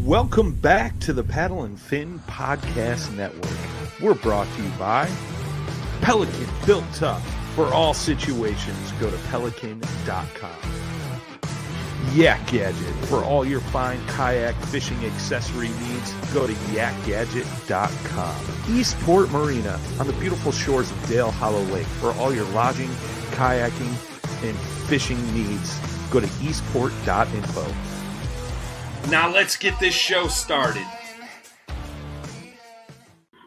Welcome back to the Paddle and Fin Podcast Network. We're brought to you by Pelican, built tough for all situations. Go to pelican.com. Yak Gadget, for all your fine kayak fishing accessory needs. Go to yakgadget.com. Eastport Marina, on the beautiful shores of Dale Hollow Lake, for all your lodging, kayaking, and fishing needs. Go to eastport.info. Now let's get this show started.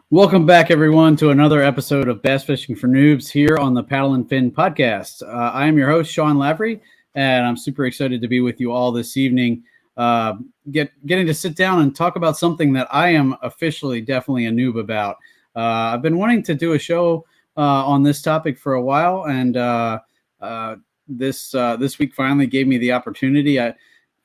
Welcome back, everyone, to another episode of Bass Fishing for Noobs here on the Paddle and Fin Podcast. I am your host, Sean Lavery, and I'm super excited to be with you all this evening, getting to sit down and talk about something that I am officially definitely a noob about. I've been wanting to do a show on this topic for a while, and this week finally gave me the opportunity.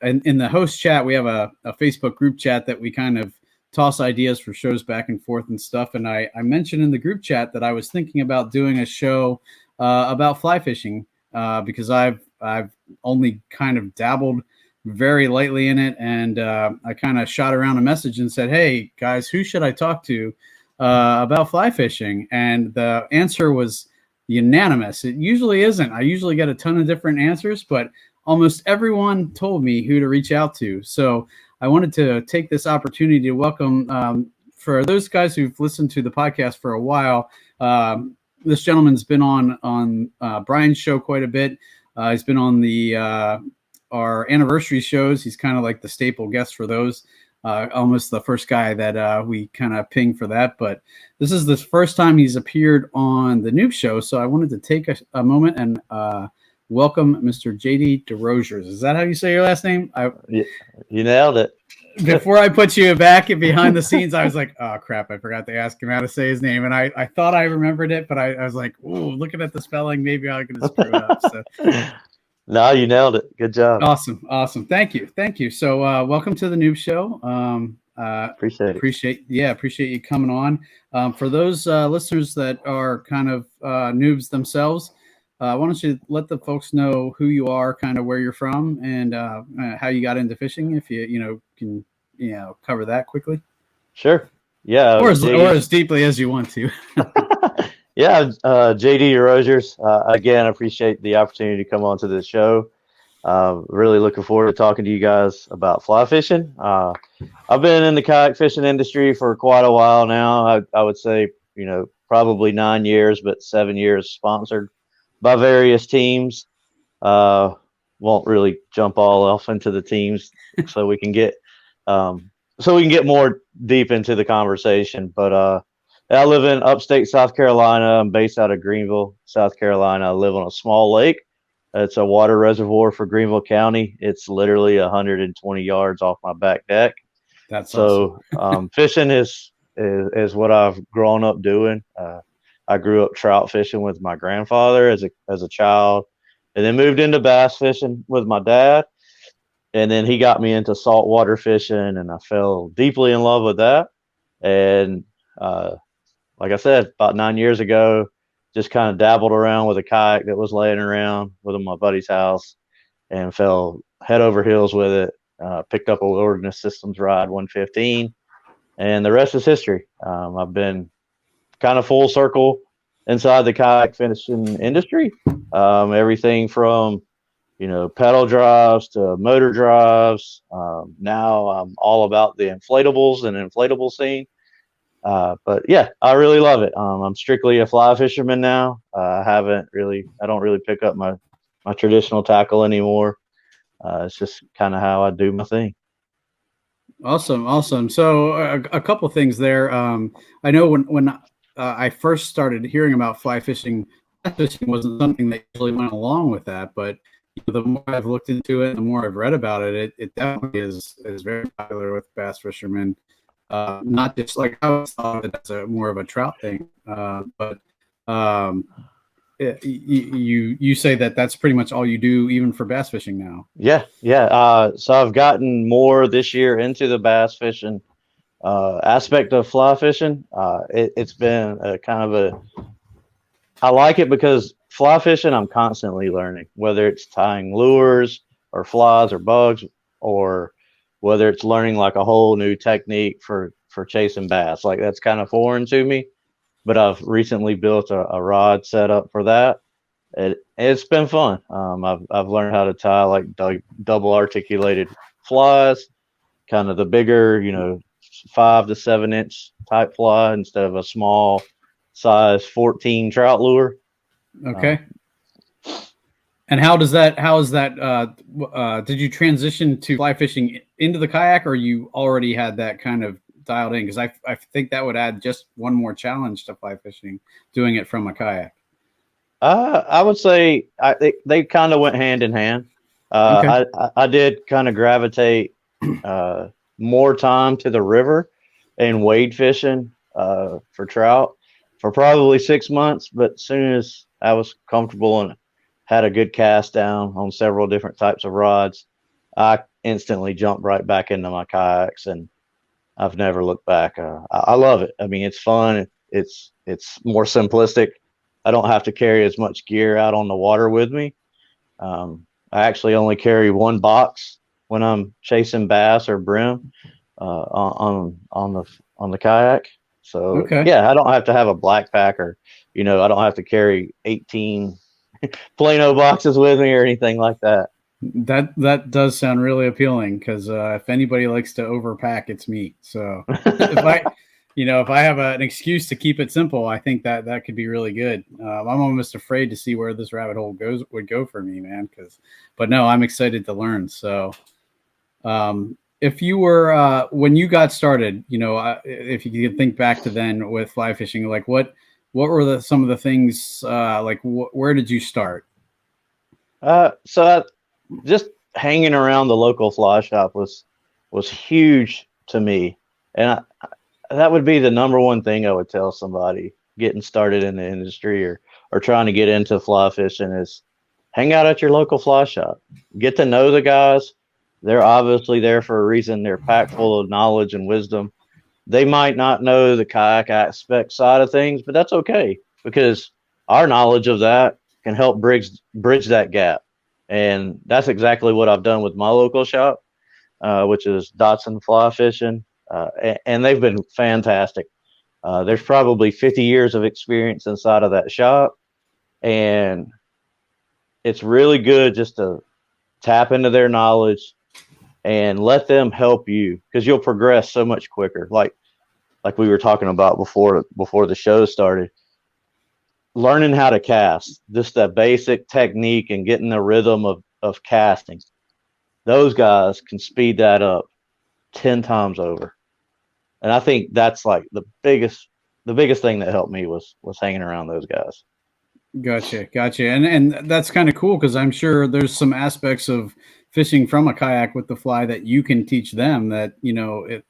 In the host chat, we have a Facebook group chat that we kind of toss ideas for shows back and forth and stuff. And I mentioned in the group chat that I was thinking about doing a show about fly fishing because I've only kind of dabbled very lightly in it. And I kind of shot around a message and said, hey, guys, who should I talk to about fly fishing? And the answer was unanimous. It usually isn't. I usually get a ton of different answers, but almost everyone told me who to reach out to. So I wanted to take this opportunity to welcome, for those guys who've listened to the podcast for a while, this gentleman's been on Brian's show quite a bit. He's been on our anniversary shows. He's kind of like the staple guest for those, almost the first guy that we kind of pinged for that. But this is the first time he's appeared on the Noobs show. So I wanted to take a moment and welcome Mr. JD Desrosiers. Is that how you say your last name? You nailed it. Before I put you back behind the scenes, I was like, oh, crap, I forgot to ask him how to say his name. And I thought I remembered it, but I was like, ooh, looking at the spelling, maybe I'm going to screw it up. So. No, you nailed it. Good job. Awesome. Thank you. So welcome to the Noob Show. Appreciate you coming on. For those listeners that are kind of noobs themselves, why don't you let the folks know who you are, kind of where you're from, and how you got into fishing, if you can cover that quickly. Sure. Yeah. Or as deeply as you want to. Yeah. JD Desrosiers. Again, I appreciate the opportunity to come on to this show. Really looking forward to talking to you guys about fly fishing. I've been in the kayak fishing industry for quite a while now. I would say, probably 9 years, but 7 years sponsored by various teams. Won't really jump all off into the teams so we can get more deep into the conversation. But I live in upstate South Carolina. I'm based out of Greenville, South Carolina. I live on a small lake. It's a water reservoir for Greenville County. It's literally 120 yards off my back deck. That's so awesome. Fishing is what I've grown up doing. I grew up trout fishing with my grandfather as a child, and then moved into bass fishing with my dad. And then he got me into saltwater fishing, and I fell deeply in love with that. And like I said, about 9 years ago, just kind of dabbled around with a kayak that was laying around within my buddy's house and fell head over heels with it. Picked up a Wilderness Systems Ride 115, and the rest is history. I've been kind of full circle inside the kayak fishing industry. Everything from, pedal drives to motor drives. Now I'm all about the inflatables and inflatable scene. But yeah, I really love it. I'm strictly a fly fisherman now. I don't really pick up my traditional tackle anymore. It's just kind of how I do my thing. Awesome. So a couple things there. I know when I first started hearing about fly fishing wasn't something that usually went along with that, but the more I've looked into it, the more I've read about it, it definitely is very popular with bass fishermen. Not just like I always thought it as more of a trout thing, but you say that's pretty much all you do, even for bass fishing now. Yeah. So I've gotten more this year into the bass fishing aspect of fly fishing. It's been I like it because fly fishing, I'm constantly learning, whether it's tying lures or flies or bugs or whether it's learning like a whole new technique for chasing bass. Like that's kind of foreign to me, but I've recently built a rod setup for that. It's been fun. I've learned how to tie like double articulated flies, kind of the bigger, 5 to 7 inch type fly instead of a small size 14 trout lure. Okay. And how is that, did you transition to fly fishing into the kayak, or you already had that kind of dialed in? Because I think that would add just one more challenge to fly fishing, doing it from a kayak. I would say they kind of went hand in hand. Okay. I did kind of gravitate more time to the river and wade fishing for trout for probably 6 months. But as soon as I was comfortable and had a good cast down on several different types of rods, I instantly jumped right back into my kayaks, and I've never looked back. I love it. I mean, it's fun. It's more simplistic. I don't have to carry as much gear out on the water with me. I actually only carry one box when I'm chasing bass or brim on the kayak. So Okay. yeah, I don't have to have a black pack, or I don't have to carry 18 Plano boxes with me or anything like that. That does sound really appealing, because if anybody likes to overpack, it's me. So if I have an excuse to keep it simple, I think that could be really good. I'm almost afraid to see where this rabbit hole would go for me, man. But no, I'm excited to learn. So, if you were when you got started, if you could think back to then with fly fishing, like what were some of the things, where did you start? So just hanging around the local fly shop was huge to me, and that would be the number one thing I would tell somebody getting started in the industry or trying to get into fly fishing is hang out at your local fly shop. Get to know the guys. They're obviously there for a reason. They're packed full of knowledge and wisdom. They might not know the kayak aspect side of things, but that's okay, because our knowledge of that can help bridge that gap. And that's exactly what I've done with my local shop, which is Dotson Fly Fishing. And they've been fantastic. There's probably 50 years of experience inside of that shop, and it's really good just to tap into their knowledge and let them help you, because you'll progress so much quicker. Like we were talking about before the show started, learning how to cast, just that basic technique and getting the rhythm of casting. Those guys can speed that up 10 times over. And I think that's like the biggest thing that helped me was hanging around those guys. Gotcha. And that's kind of cool, because I'm sure there's some aspects of fishing from a kayak with the fly that you can teach them that,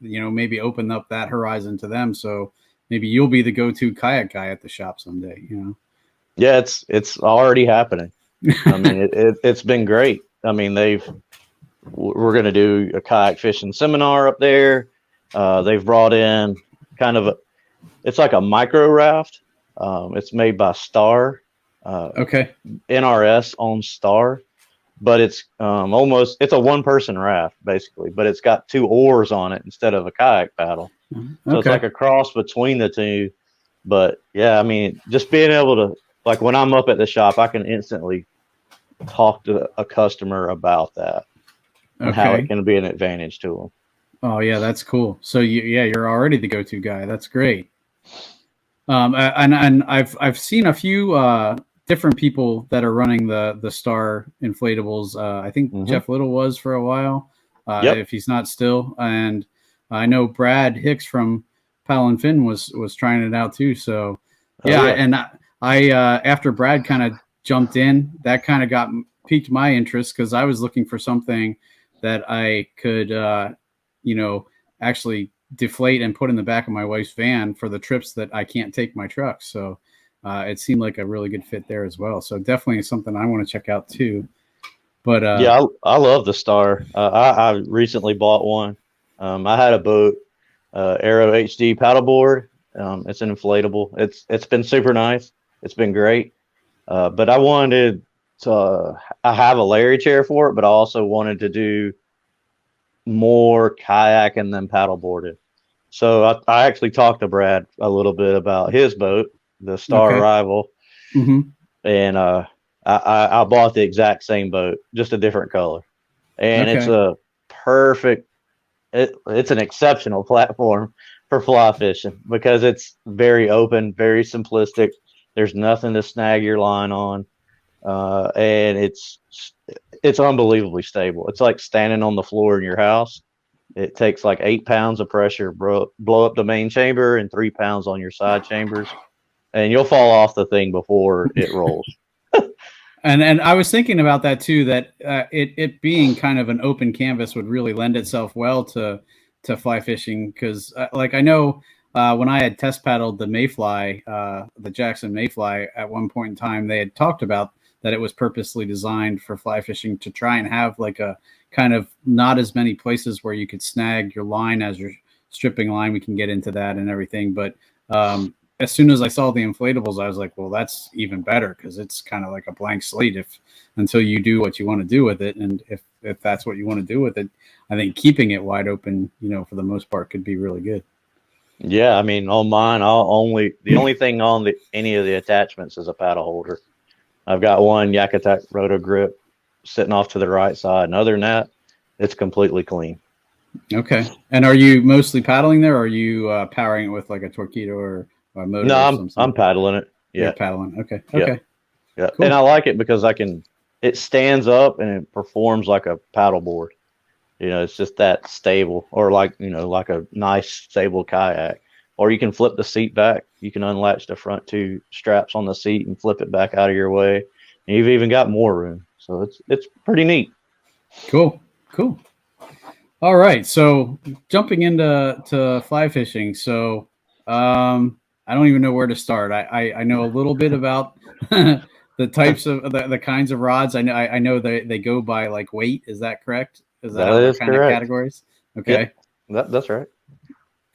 maybe open up that horizon to them. So maybe you'll be the go-to kayak guy at the shop someday, Yeah, it's already happening. I mean, it's been great. I mean, we're going to do a kayak fishing seminar up there. They've brought in it's like a micro raft. It's made by Star. Okay. NRS owns Star, but it's it's a one-person raft basically, but it's got 2 oars on it instead of a kayak paddle. So It's like a cross between the two. But yeah, I mean, just being able to, like when I'm up at the shop, I can instantly talk to a customer about that and how it can be an advantage to them. Oh yeah, that's cool. So you're already the go-to guy. That's great. And I've seen a few different people that are running the Star inflatables. I think Jeff Little was for a while, if he's not still. And I know Brad Hicks from Paddle and Fin was trying it out too. So and I after Brad kind of jumped in, that kind of piqued my interest, because I was looking for something that I could actually deflate and put in the back of my wife's van for the trips that I can't take my truck. So it seemed like a really good fit there as well. So definitely something I want to check out too. But yeah, I love the Star. I recently bought one. I had a boat, Aero HD paddleboard. It's an inflatable. It's been super nice. It's been great. But I wanted to. I have a Larry chair for it, but I also wanted to do more kayaking than paddleboarding. So I actually talked to Brad a little bit about his boat, the Star Rival, and I bought the exact same boat, just a different color, and it's a perfect. It's an exceptional platform for fly fishing because it's very open, very simplistic. There's nothing to snag your line on, and it's unbelievably stable. It's like standing on the floor in your house. It takes like 8 pounds of pressure, blow up the main chamber, and 3 pounds on your side chambers, and you'll fall off the thing before it rolls. And I was thinking about that too. That it being kind of an open canvas would really lend itself well to fly fishing because, like I know when I had test paddled the Mayfly, the Jackson Mayfly, at one point in time, they had talked about that it was purposely designed for fly fishing to try and have like a kind of not as many places where you could snag your line as you're stripping line. We can get into that and everything. But as soon as I saw the inflatables, I was like, well, that's even better because it's kind of like a blank slate until you do what you want to do with it. And if that's what you want to do with it, I think keeping it wide open, for the most part could be really good. Yeah. I mean, on mine, the only thing on any of the attachments is a paddle holder. I've got one Yak Attack roto grip sitting off to the right side. And other than that, it's completely clean. Okay. And are you mostly paddling there, or are you powering it with like a Torpedo or a motor? No, I'm paddling it. Yeah. You're paddling. Okay. Okay. Yeah. Cool. And I like it because it stands up and it performs like a paddleboard. It's just that stable, or like a nice stable kayak. Or you can flip the seat back. You can unlatch the front two straps on the seat and flip it back out of your way. And you've even got more room. So it's pretty neat. Cool. All right. So jumping into fly fishing. So I don't even know where to start. I know a little bit about the types of the kinds of rods. I know they go by like weight. Is that correct? Is that how they're kind of categories? Okay. Yep. That's right.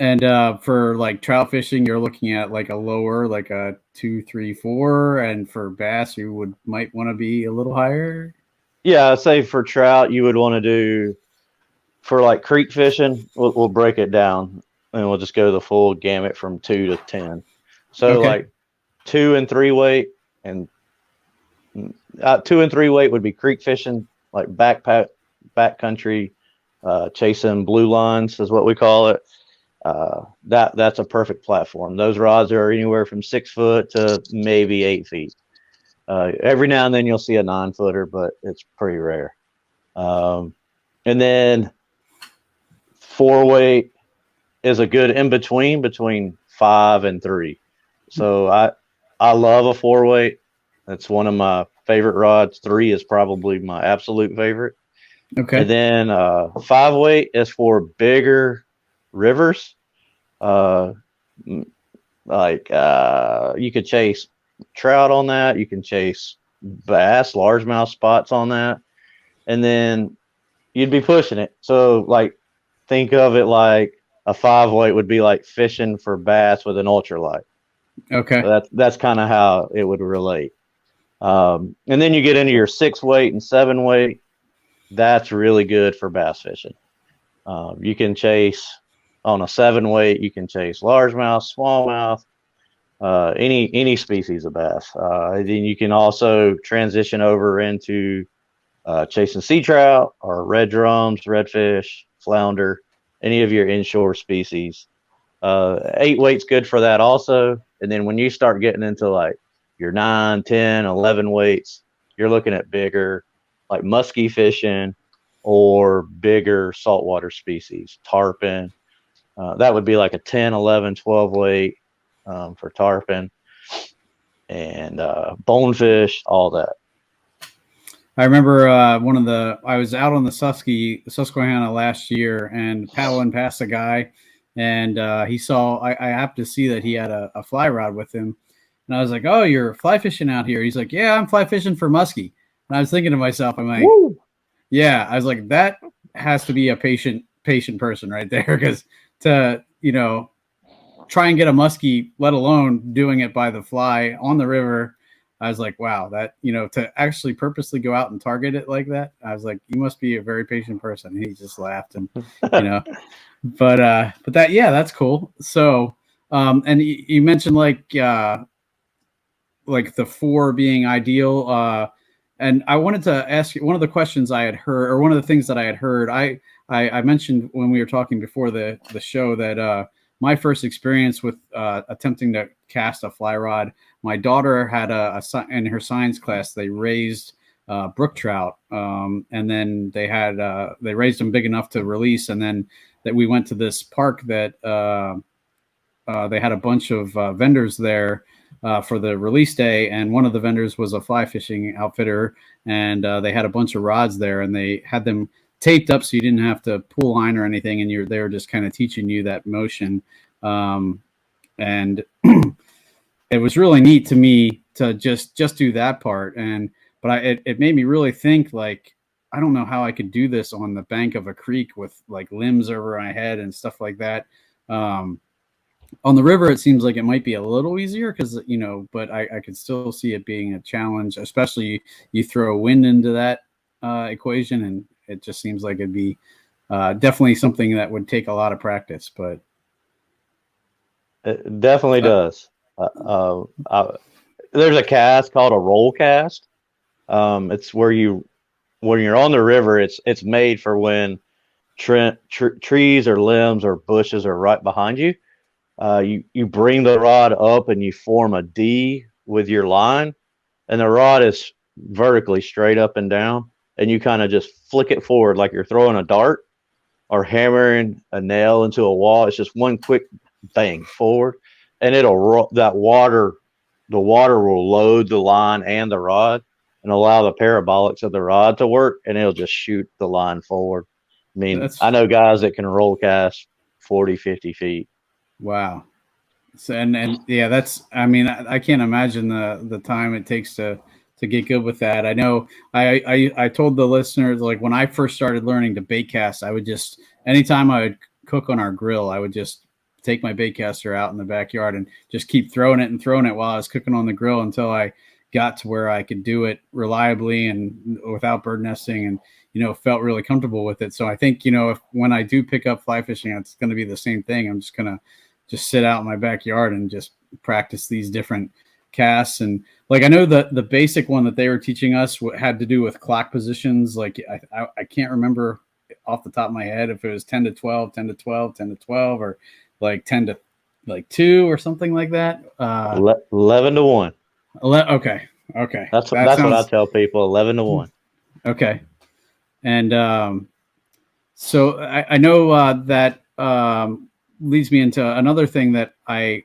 And for like trout fishing, you're looking at like a lower, like a 2, 3, 4, and for bass, you might want to be a little higher. Yeah, I'd say for trout, you would want to do for like creek fishing. We'll break it down, and we'll just go the full gamut from 2 to 10. So like 2 and 3 weight, and 2 and 3 weight would be creek fishing, like backcountry, chasing blue lines is what we call it. That's a perfect platform. Those rods are anywhere from 6 foot to maybe 8 feet. Every now and then you'll see a 9-footer, but it's pretty rare. And then 4 weight is a good in between 5 and 3. So I love a 4 weight. That's one of my favorite rods. 3 is probably my absolute favorite. Okay. And then 5 weight is for bigger rivers. You could chase trout on that. You can chase bass, largemouth spots on that. And then you'd be pushing it. So like, think of it like a 5 weight would be like fishing for bass with an ultralight. Okay. So that's kind of how it would relate. And then you get into your 6 weight and 7 weight. That's really good for bass fishing. You can chase on a 7 weight. You can chase largemouth, smallmouth, any species of bass. Then you can also transition over into chasing sea trout or red drums, redfish, flounder, any of your inshore species. 8 weight's good for that also. And then when you start getting into like your 9, 10, 11 weights, you're looking at bigger, like musky fishing or bigger saltwater species, tarpon. That would be like a 10, 11, 12 weight for tarpon and bonefish, all that. I remember I was out on the Susquehanna last year and paddling past a guy, and he saw, I happened to see that he had a fly rod with him. And I was like, oh, you're fly fishing out here? He's like, yeah, I'm fly fishing for muskie. And I was thinking to myself, I'm like, woo! Yeah, I was like, that has to be a patient person right there, because to, try and get a muskie, let alone doing it by the fly on the river, I was like, wow, that, to actually purposely go out and target it like that. I was like, you must be a very patient person. And he just laughed and, but that, yeah, that's cool. So, and you mentioned like the 4 being ideal. And I wanted to ask you one of the questions I had heard, or one of the things that I had heard. I mentioned when we were talking before the show that my first experience with attempting to cast a fly rod, my daughter had in her science class, they raised brook trout, and then they raised them big enough to release, and then that we went to this park that they had a bunch of vendors there for the release day, and one of the vendors was a fly fishing outfitter, and they had a bunch of rods there, and they had them taped up so you didn't have to pull line or anything, and they were just kind of teaching you that motion, and it was really neat to me to just do that part, but it made me really think, like, I don't know how I could do this on the bank of a creek with like limbs over my head and stuff like that. On the river, it seems like it might be a little easier because, but I could still see it being a challenge, especially you throw wind into that equation, and it just seems like it'd be definitely something that would take a lot of practice. But it definitely does. There's a cast called a roll cast. It's where when you're on the river, it's made for when trees or limbs or bushes are right behind you. You bring the rod up and you form a D with your line, and the rod is vertically straight up and down, and you kind of just flick it forward like you're throwing a dart or hammering a nail into a wall. It's just one quick bang forward, and the water will load the line and the rod and allow the parabolics of the rod to work, and it'll just shoot the line forward. I mean, I know guys that can roll cast 40, 50 feet. Wow. So, and yeah, I can't imagine the time it takes to get good with that. I know I told the listeners, like, when I first started learning to bait cast, I would just, anytime I would cook on our grill, I would just take my bait caster out in the backyard and just keep throwing it while I was cooking on the grill until I got to where I could do it reliably and without bird nesting, and felt really comfortable with it. So I think when I do pick up fly fishing, it's going to be the same thing. I'm just gonna sit out in my backyard and just practice these different casts. And like, I know that the basic one that they were teaching us had to do with clock positions. Like I can't remember off the top of my head if it was 10 to 12, 10 to 12, 10 to 12, or like 10 to like 2 or something like that. 11 to 1. Okay. That's what I tell people, 11 to 1. Okay. And so I know that leads me into another thing that I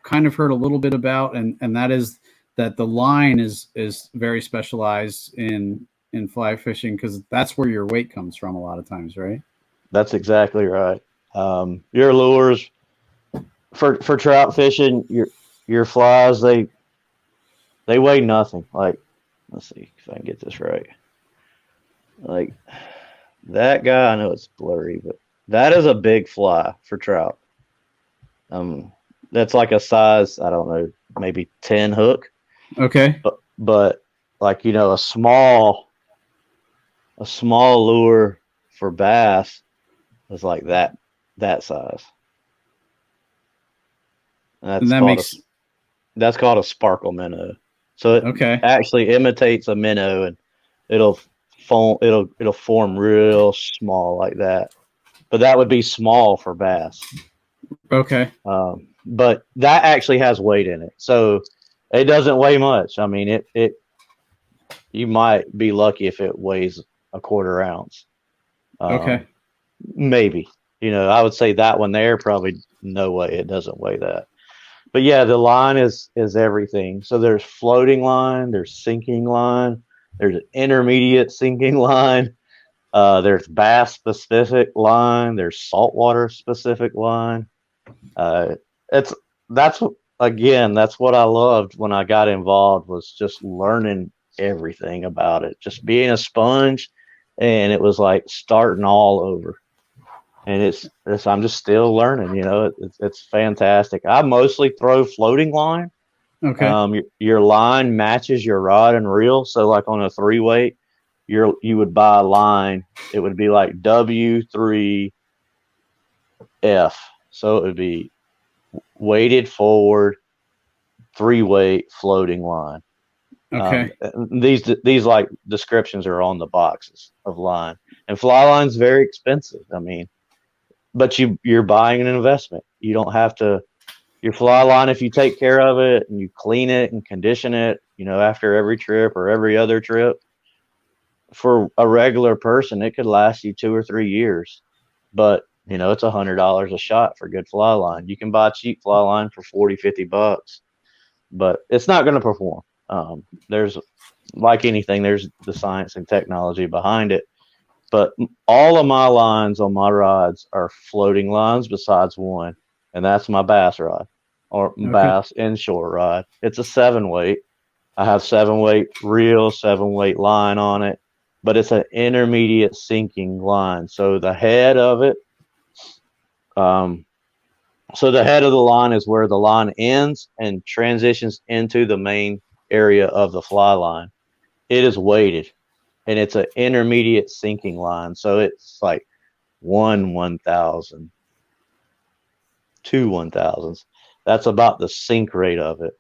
kind of heard a little bit about, and that is that the line is very specialized in fly fishing, because that's where your weight comes from a lot of times, right? That's exactly right. Your lures for trout fishing, your flies, they weigh nothing. Like, let's see if I can get this right. Like that guy, I know it's blurry, but that is a big fly for trout. That's like a size, I don't know, maybe 10 hook. Okay. But like, a small lure for bass is like that size. That's called a sparkle minnow. So it actually imitates a minnow, and it'll form real small like that. But that would be small for bass. Okay. But that actually has weight in it, so it doesn't weigh much. I mean, you might be lucky if it weighs a quarter ounce. Okay. Maybe. I would say that one there, probably no way it doesn't weigh that. But yeah, the line is everything. So there's floating line, there's sinking line, there's an intermediate sinking line, there's bass specific line, there's saltwater specific line. That's what I loved when I got involved, was just learning everything about it, just being a sponge, and it was like starting all over. And I'm just still learning, it's fantastic. I mostly throw floating line, Okay. Your line matches your rod and reel. So like on a 3-weight, you would buy a line. It would be like W3F. So it would be weighted forward, 3-weight floating line. Okay. These like descriptions are on the boxes of line, and fly line's very expensive. I mean, but you're buying an investment. You don't have to. Your fly line, if you take care of it and you clean it and condition it, after every trip or every other trip, for a regular person, it could last you 2 or 3 years. But it's $100 a shot for good fly line. You can buy cheap fly line for $40-$50, but it's not going to perform. There's, like anything, there's the science and technology behind it. But all of my lines on my rods are floating lines besides one, and that's my bass rod, or bass inshore rod. It's a 7-weight. I have 7-weight reel, 7-weight line on it, but it's an intermediate sinking line. So the head of it, the head of the line is where the line ends and transitions into the main area of the fly line. It is weighted, and it's an intermediate sinking line. So it's like 1/1000, 2 1,000s. That's about the sink rate of it.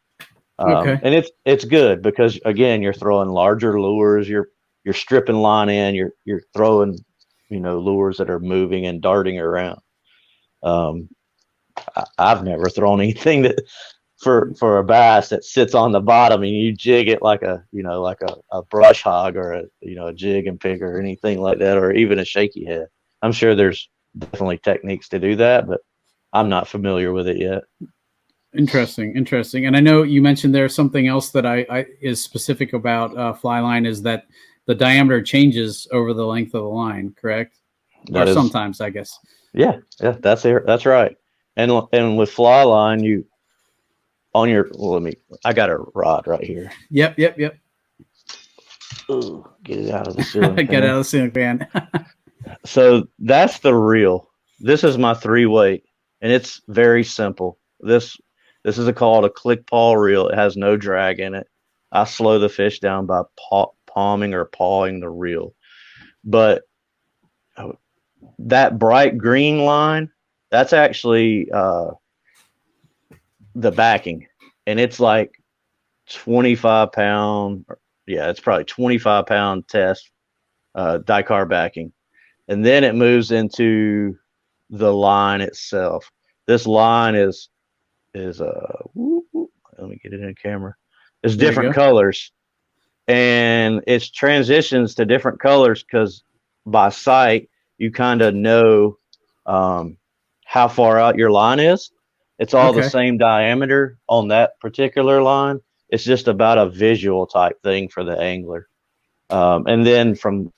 And it's good because, again, you're throwing larger lures. You're stripping line in. You're throwing, lures that are moving and darting around. I've never thrown anything that for a bass that sits on the bottom and you jig it like a brush hog or a jig and pick or anything like that, or even a shaky head. I'm sure there's definitely techniques to do that, but I'm not familiar with it yet. Interesting. And I know you mentioned there's something else that I is specific about fly line, is that the diameter changes over the length of the line, correct? Sometimes, I guess. Yeah, that's it. That's right. And with fly line, I got a rod right here. Yep. Ooh, get it out of the ceiling fan. Get out of the ceiling fan. So that's the reel. This is my 3-weight, and it's very simple. This is called a click paw reel. It has no drag in it. I slow the fish down by palming or pawing the reel. But that bright green line, that's actually the backing, and it's like 25-pound. Yeah, it's probably 25-pound test Dicard backing, and then it moves into the line itself. This line is let me get it in camera. It's different colors, and it's transitions to different colors because by sight you kind of know how far out your line is. It's all the same diameter on that particular line. It's just about a visual type thing for the angler. And then from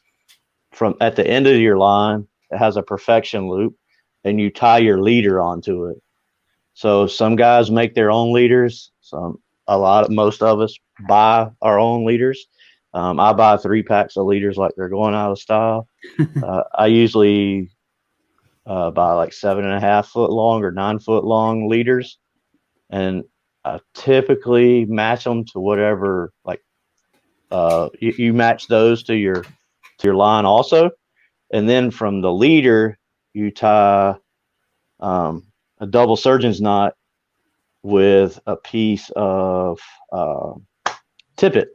at the end of your line, it has a perfection loop, and you tie your leader onto it. So some guys make their own leaders. Most of us buy our own leaders. I buy 3 packs of leaders like they're going out of style. I usually buy like 7.5 foot long or 9 foot long leaders, and I typically match them to whatever, like you match those to your line also, and then from the leader you tie a double surgeon's knot with a piece of tippet.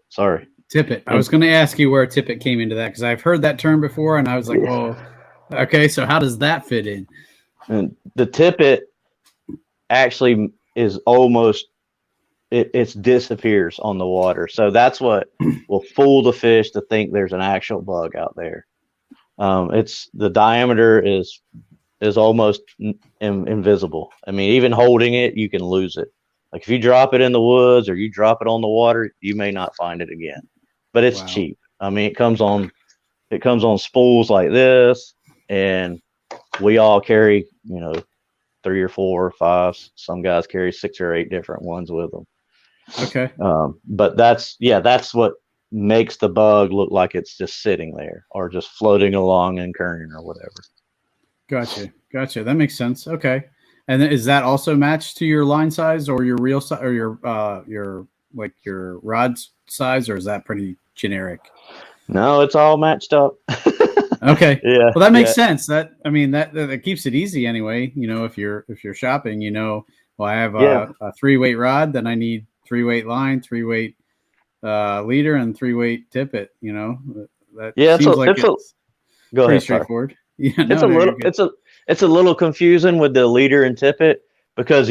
Tippet. I was going to ask you where tippet came into that, because I've heard that term before, and I was like, well, okay, so how does that fit in? And the tippet actually is almost it disappears on the water. So that's what will fool the fish to think there's an actual bug out there. It's the diameter is almost invisible. I mean, even holding it, you can lose it. Like if you drop it in the woods or you drop it on the water, you may not find it again. But it's cheap. I mean, it comes on spools like this, and we all carry, 3 or 4 or 5. Some guys carry 6 or 8 different ones with them. Okay. But that's what makes the bug look like it's just sitting there or just floating along and current or whatever. Gotcha. That makes sense. Okay. And is that also matched to your line size or your reel size or your rod size, or is that pretty generic? No, it's all matched up. Okay. Yeah. Well, that makes sense. That keeps it easy anyway. If you're shopping, well, I have a 3-weight rod, then I need 3-weight line, 3-weight leader, and 3-weight tippet. That seems like it's go pretty ahead, straightforward. sorry. Yeah, no, it's a little confusing with the leader and tippet because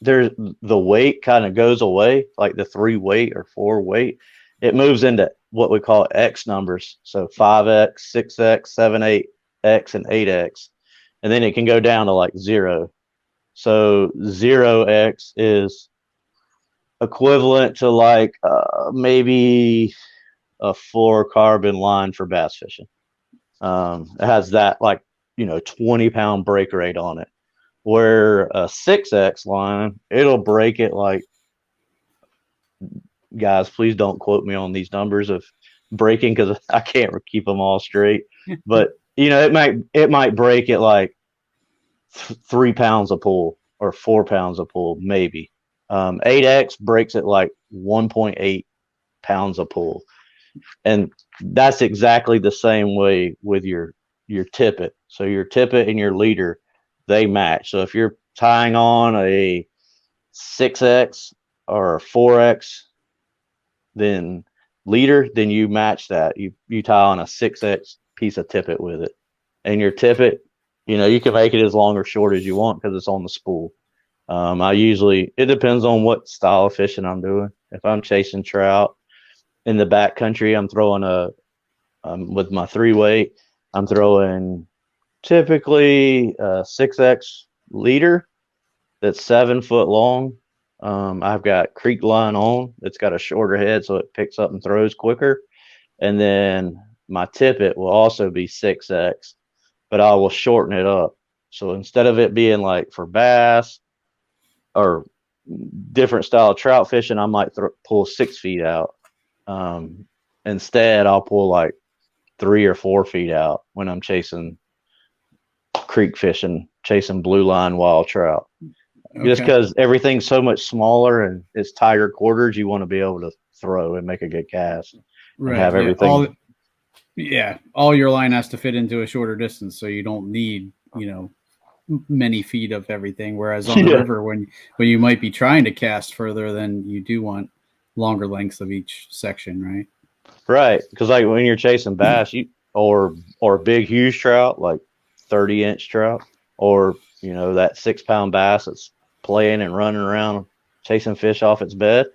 there's the weight kind of goes away, like the 3-weight or 4-weight. It moves into what we call X numbers. So 5X, 6X, 7, 8X, and 8X. And then it can go down to like 0. So 0X is equivalent to like maybe a fluorocarbon line for bass fishing. It has that 20-pound break rate on it. Where a 6X line, it'll break it like, guys, please don't quote me on these numbers of breaking because I can't keep them all straight. But it might break it like 3 pounds a pull or 4 pounds a pull, maybe. 8X breaks it like 1.8 pounds a pull, and that's exactly the same way with your tippet. So your tippet and your leader, they match. So if you're tying on a 6X or a 4X then leader, then you match that. You tie on a 6X piece of tippet with it, and your tippet, you can make it as long or short as you want because it's on the spool. It depends on what style of fishing I'm doing. If I'm chasing trout in the backcountry, I'm throwing with my 3-weight, I'm throwing typically a 6X leader that's 7 foot long. I've got creek line on. It's got a shorter head, so it picks up and throws quicker. And then my tippet will also be 6X, but I will shorten it up. So instead of it being like for bass or different style of trout fishing, I might pull 6 feet out. Instead, I'll pull like 3 or 4 feet out when I'm chasing creek fishing, chasing blue line wild trout. Okay. Just because everything's so much smaller and it's tighter quarters, you want to be able to throw and make a good cast. Right. And have everything. All your line has to fit into a shorter distance, so you don't need many feet of everything. Whereas on the river, when you might be trying to cast further, then you do want longer lengths of each section, right? Right, because like when you're chasing bass, or big huge trout, like 30-inch trout, or that 6-pound bass that's playing and running around chasing fish off its bed,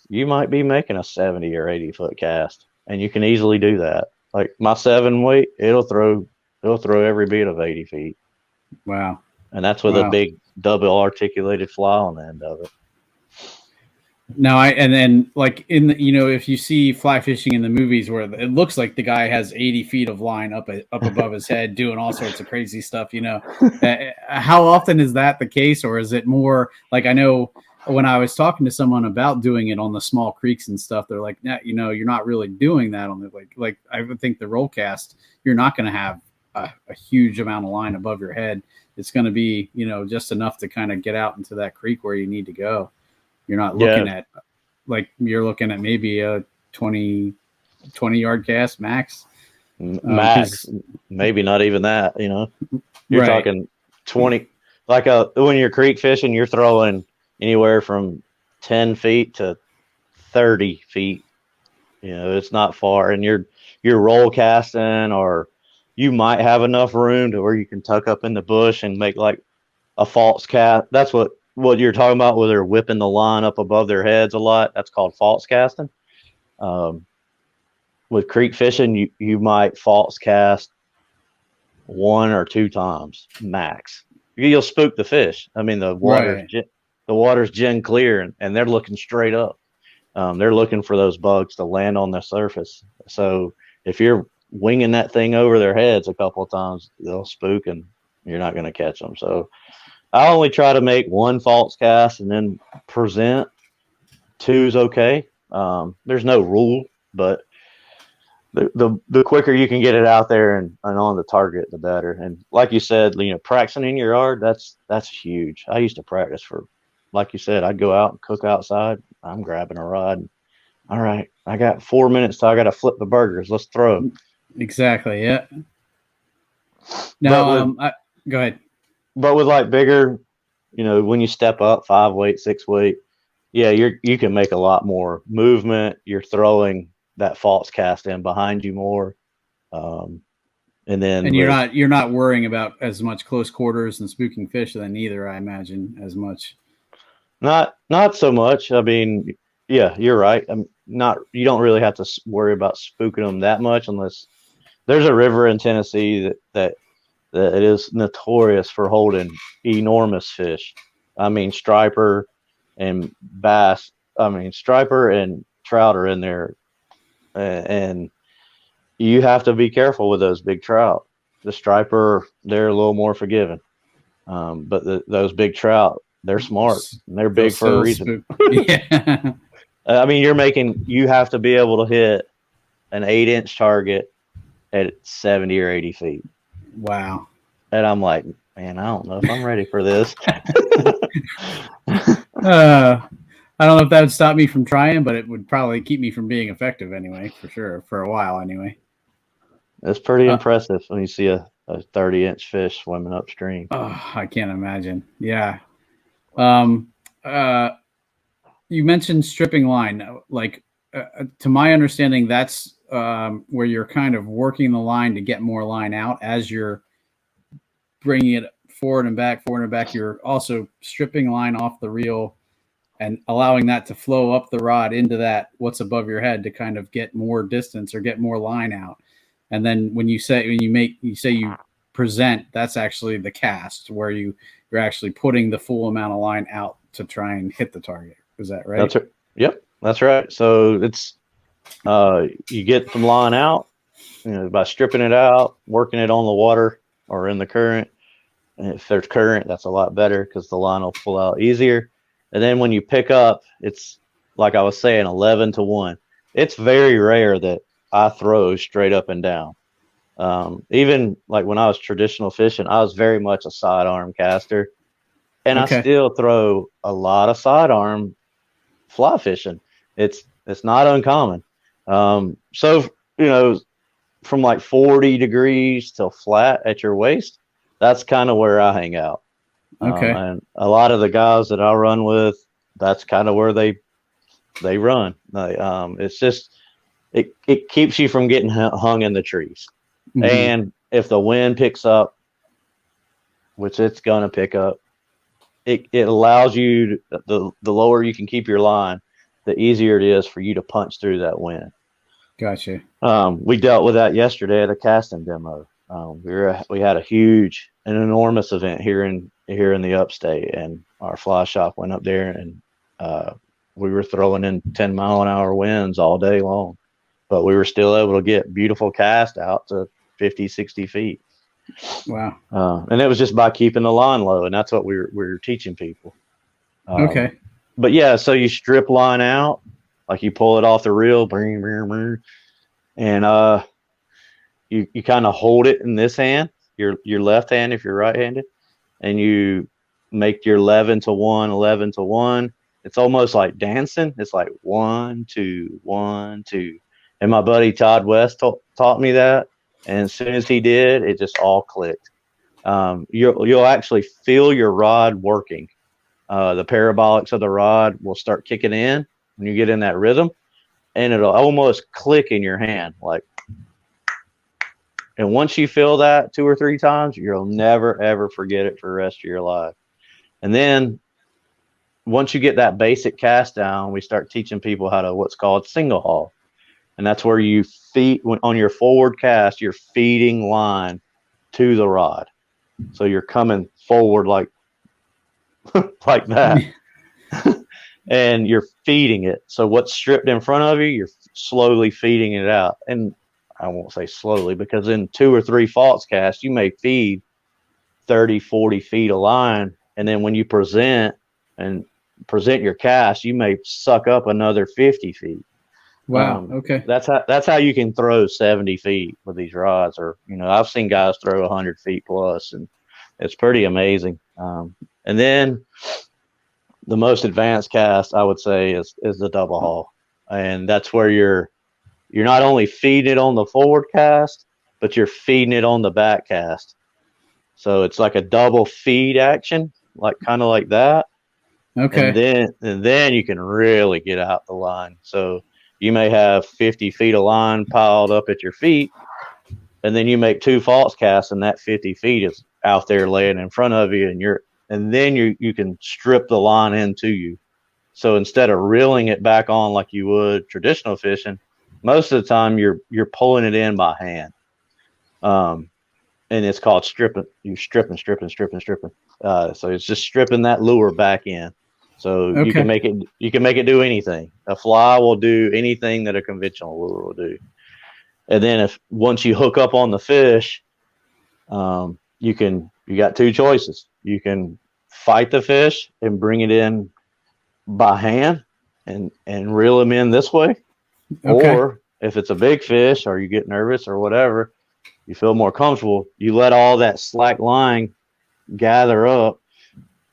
you might be making a 70 or 80 foot cast, and you can easily do that. Like my 7-weight, it'll throw every bit of 80 feet. Wow. And that's with a big double articulated fly on the end of it. Now, and then like in the, if you see fly fishing in the movies where it looks like the guy has 80 feet of line up above his head doing all sorts of crazy stuff, how often is that the case? Or is it more like, I know when I was talking to someone about doing it on the small creeks and stuff, they're like, nah, you're not really doing that on the, like I would think the roll cast, you're not going to have a huge amount of line above your head. It's going to be, just enough to kind of get out into that creek where you need to go. You're not looking at you're looking at maybe a 20 yard cast max. Maybe not even that, You're talking 20, when you're creek fishing, you're throwing anywhere from 10 feet to 30 feet. It's not far, and you're roll casting, or you might have enough room to where you can tuck up in the bush and make like a false cast. That's what you're talking about, where they're whipping the line up above their heads a lot. That's called false casting. With creek fishing, you might false cast 1 or 2 times max. You'll spook the fish. I mean, the water's gin clear, and they're looking straight up. They're looking for those bugs to land on the surface. So if you're winging that thing over their heads a couple of times, they'll spook and you're not going to catch them. So I only try to make 1 false cast and then present. 2's okay. There's no rule, but the quicker you can get it out there and on the target, the better. And like you said, practicing in your yard, that's huge. I used to practice like you said, I'd go out and cook outside. I'm grabbing a rod. All right, I got 4 minutes till I got to flip the burgers. Let's throw. Exactly. Yeah. Now, go ahead. But with like bigger, when you step up 5 weight, 6 weight, yeah, you can make a lot more movement. You're throwing that false cast in behind you more, and you're not worrying about as much close quarters and spooking fish then either. I imagine as much. Not so much. I mean, yeah, you're right. You don't really have to worry about spooking them that much unless there's a river in Tennessee that it is notorious for holding enormous fish. I mean, striper and bass. I mean, striper and trout are in there, and you have to be careful with those big trout. The striper, they're a little more forgiving, but those big trout, they're smart. And they're big for a reason. Yeah. I mean, you have to be able to hit an 8-inch target at 70 or 80 feet. Wow. And I'm like, man, I don't know if I'm ready for this. I don't know if that would stop me from trying, but it would probably keep me from being effective anyway, for sure, for a while anyway. It's pretty impressive when you see a 30-inch fish swimming upstream. Oh, I can't imagine. Yeah. You mentioned stripping line. Like, to my understanding, that's where you're kind of working the line to get more line out as you're bringing it forward and back. You're also stripping line off the reel and allowing that to flow up the rod into that what's above your head to kind of get more distance or get more line out. And then when you present, that's actually the cast where you're actually putting the full amount of line out to try and hit the target. Is that right? That's right. Yep, that's right. So it's you get some line out, by stripping it out, working it on the water or in the current. And if there's current, that's a lot better because the line will pull out easier. And then when you pick up, it's like I was saying, 11-1. It's very rare that I throw straight up and down. Even like when I was traditional fishing, I was very much a sidearm caster, and I still throw a lot of sidearm fly fishing. It's not uncommon. So from like 40 degrees till flat at your waist, that's kind of where I hang out. Okay. And a lot of the guys that I run with, that's kind of where they run. It's just it keeps you from getting hung in the trees. Mm-hmm. And if the wind picks up, which it's gonna pick up, it allows you the lower you can keep your line, the easier it is for you to punch through that wind. Gotcha. We dealt with that yesterday at a casting demo. We had an enormous event here in the upstate, and our fly shop went up there, and we were throwing in 10-mile-an-hour winds all day long, but we were still able to get beautiful cast out to 50, 60 feet. Wow. And it was just by keeping the line low, and that's what we were teaching people. Okay. But yeah, so you strip line out, like you pull it off the reel, and you kind of hold it in this hand, your left hand if you're right-handed, and you make your 11-1. It's almost like dancing. It's like 1, 2, 1, 2. And my buddy Todd West taught me that. And as soon as he did, it just all clicked. You'll actually feel your rod working. The parabolics of the rod will start kicking in when you get in that rhythm, and it'll almost click in your hand. And once you feel that 2 or 3 times, you'll never, ever forget it for the rest of your life. And then once you get that basic cast down, we start teaching people how to what's called single haul. And that's where you feed on your forward cast, you're feeding line to the rod. So you're coming forward like that. And you're feeding it. So what's stripped in front of you, you're slowly feeding it out. And I won't say slowly, because in 2 or 3 false casts, you may feed 30, 40 feet of line. And then when you present your cast, you may suck up another 50 feet. Wow. Okay. That's how you can throw 70 feet with these rods, or I've seen guys throw 100 feet plus, and it's pretty amazing. And then the most advanced cast I would say is the double haul, and that's where you're not only feeding it on the forward cast, but you're feeding it on the back cast. So it's like a double feed action, kind of like that. Okay. And then you can really get out the line. So you may have 50 feet of line piled up at your feet, and then you make 2 false casts, and that 50 feet is out there laying in front of you, and then you can strip the line into you. So instead of reeling it back on like you would traditional fishing, most of the time you're pulling it in by hand. And it's called stripping. You stripping. So it's just stripping that lure back in. So Okay. you can make it do anything. A fly will do anything that a conventional lure will do. And then once you hook up on the fish, you got 2 choices. You can fight the fish and bring it in by hand and reel him in this way. Okay. Or if it's a big fish or you get nervous or whatever, you feel more comfortable, you let all that slack line gather up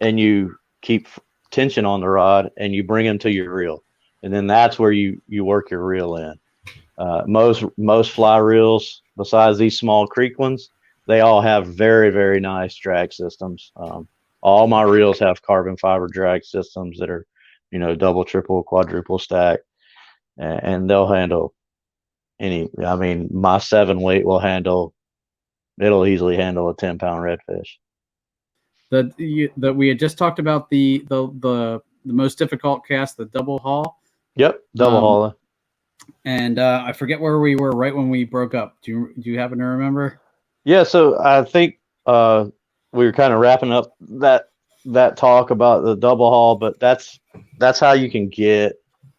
and you keep tension on the rod and you bring him to your reel. And then that's where you work your reel in. Most fly reels, besides these small creek ones, they all have very, very nice drag systems. All my reels have carbon fiber drag systems that are, double, triple, quadruple stack, and they'll handle my 7 weight it'll easily handle a 10-pound redfish. That we had just talked about the most difficult cast, the double haul. Yep, double hauler. And I forget where we were right when we broke up. Do you happen to remember? Yeah, so I think we were kind of wrapping up that talk about the double haul, but that's how you can get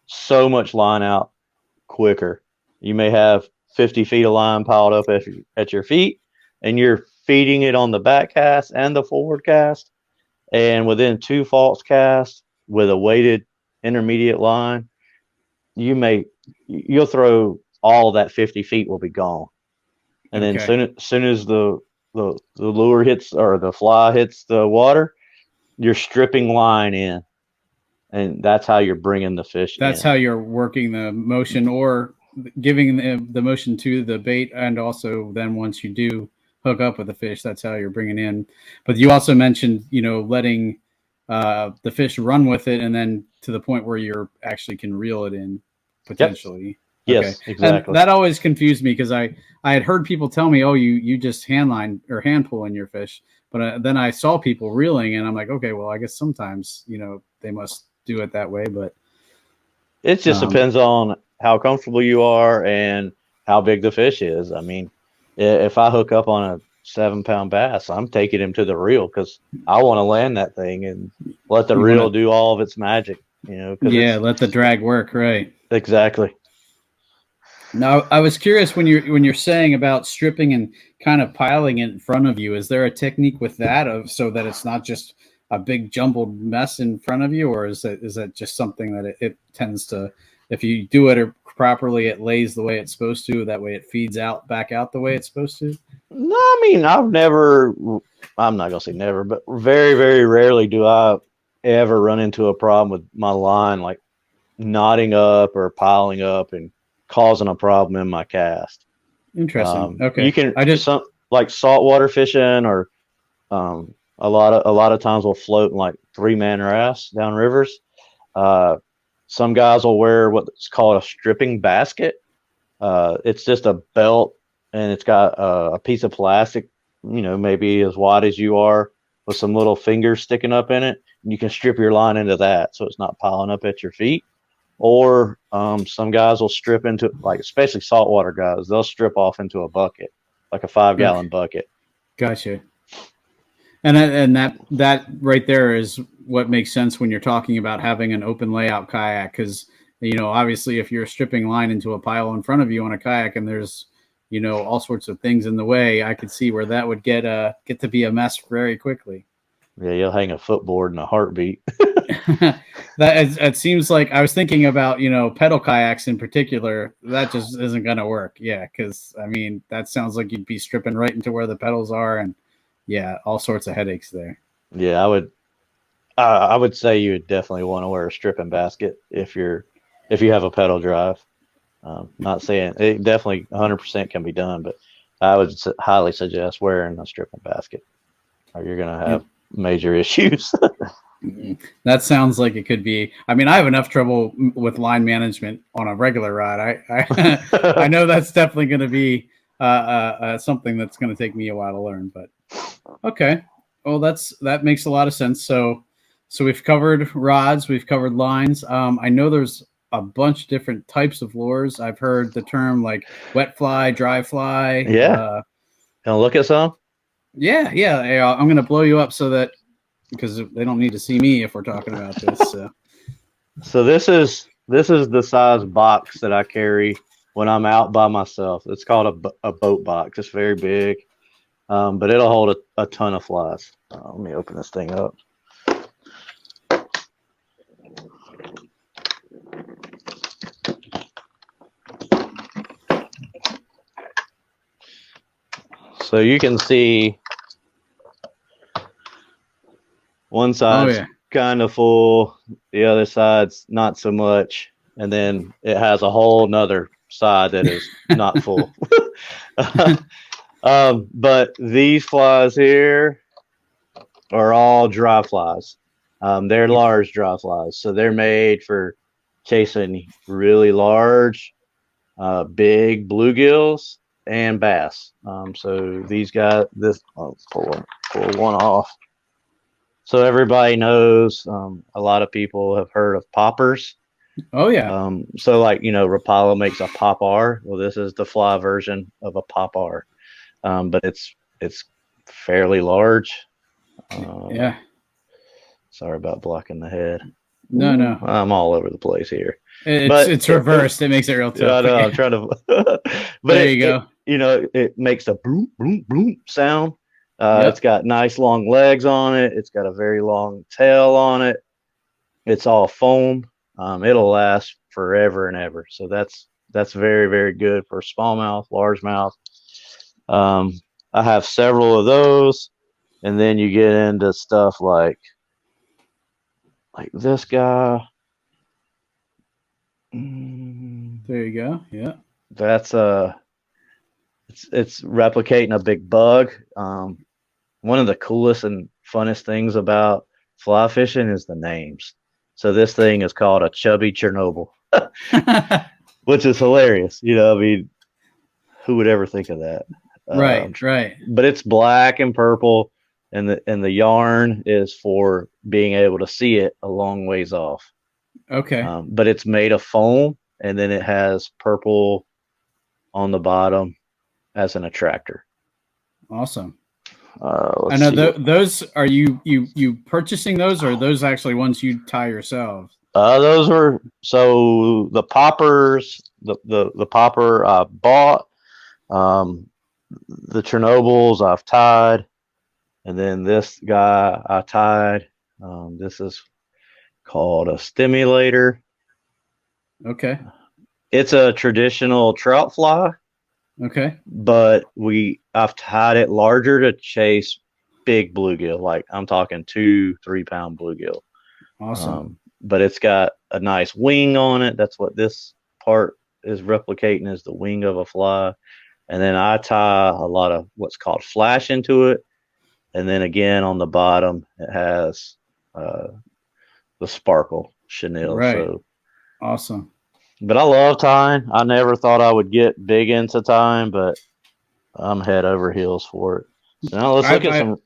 so much line out quicker. You may have 50 feet of line piled up at your feet, and you're feeding it on the back cast and the forward cast. And within 2 false casts with a weighted intermediate line, you'll throw all of that 50 feet will be gone. And then soon as the lure hits or the fly hits the water, you're stripping line in. And that's how you're bringing the fish That's in. how you're working the motion or giving the motion to the bait. And also then once you do hook up with the fish, that's how you're bringing in. But you also mentioned, letting the fish run with it, and then to the point where you're actually can reel it in potentially. Yep. Yes, exactly. And that always confused me because I had heard people tell me, oh, you just hand line or hand pull in your fish. But then I saw people reeling, and I'm like, okay, well, I guess sometimes, they must do it that way. But it just depends on how comfortable you are and how big the fish is. I mean, if I hook up on a 7-pound bass, I'm taking him to the reel because I want to land that thing and let the reel do all of its magic. Let the drag work, right? Exactly. Now, I was curious when you're saying about stripping and kind of piling it in front of you. Is there a technique with that so that it's not just a big jumbled mess in front of you, or is that just something that it tends to, if you do it properly, it lays the way it's supposed to? That way, it feeds back out the way it's supposed to. No, I mean, I'm not gonna say never, but very, very rarely do I ever run into a problem with my line like knotting up or piling up and causing a problem in my cast. Interesting. Okay. You can like saltwater fishing, or a lot of times we'll float in like 3-man rafts down rivers. Some guys will wear what's called a stripping basket. It's just a belt, and it's got a piece of plastic, maybe as wide as you are, with some little fingers sticking up in it. And you can strip your line into that so it's not piling up at your feet. Or some guys will strip into, like especially saltwater guys, they'll strip off into a bucket, like a 5-gallon bucket. Gotcha. And that right there is what makes sense when you're talking about having an open layout kayak, because obviously if you're stripping line into a pile in front of you on a kayak and there's all sorts of things in the way, I could see where that would get to be a mess very quickly. Yeah, you'll hang a footboard in a heartbeat. It seems like I was thinking about, pedal kayaks in particular. That just isn't going to work. Yeah. Cause I mean, that sounds like you'd be stripping right into where the pedals are, and yeah, all sorts of headaches there. Yeah, I would say you would definitely want to wear a stripping basket if you have a pedal drive. Not saying it definitely 100% can be done, but I would highly suggest wearing a stripping basket, or you're going to have major issues. That sounds like it could be. I mean, I have enough trouble with line management on a regular ride. I know that's definitely going to be something that's going to take me a while to learn. But okay, well, that makes a lot of sense. So we've covered rods, we've covered lines. I know there's a bunch of different types of lures. I've heard the term like wet fly, dry fly. Yeah. Gonna look at some? Yeah. I'm going to blow you up because they don't need to see me if we're talking about this. So this is the size box that I carry when I'm out by myself. It's called a boat box. It's very big, but it'll hold a ton of flies. Let me open this thing up. So you can see one side's kind of full, the other side's not so much, and then it has a whole nother side that is not full. But these flies here are all dry flies. They're large dry flies, so they're made for chasing really large, big bluegills and bass. So these guys, I'll pull one off. So everybody knows, a lot of people have heard of poppers. Oh yeah. So like, Rapala makes a popper. Well, this is the fly version of a popper. But it's fairly large. Yeah. Sorry about blocking the head. No. I'm all over the place here. It's reversed. It makes it real tough. I know, I'm trying to. But there you go. It makes a boom, boom, boom sound. Yep. It's got nice long legs on it. It's got a very long tail on it. It's all foam. It'll last forever and ever. So that's very, very good for smallmouth, largemouth. I have several of those, and then you get into stuff like this guy. There you go. Yeah. That's it's replicating a big bug. One of the coolest and funnest things about fly fishing is the names. So this thing is called a chubby Chernobyl, which is hilarious. I mean, who would ever think of that? Right. But it's black and purple, and the yarn is for being able to see it a long ways off. Okay. But it's made of foam, and then it has purple on the bottom as an attractor. Awesome. I know those are you purchasing those, or are those actually ones you tie yourselves? Those were the poppers. The popper I bought. The Chernobyls I've tied, and then this guy I tied. This is called a Stimulator. Okay. It's a traditional trout fly. Okay. But I've tied it larger to chase big bluegill. Like I'm talking 2-3 pound bluegill. Awesome. But it's got a nice wing on it. That's what this part is replicating, is the wing of a fly. And then I tie a lot of what's called flash into it. And then again, on the bottom, it has the sparkle chenille. Right. So awesome. But I love tying. I never thought I would get big into tying, but I'm head over heels for it. So now let's look at some.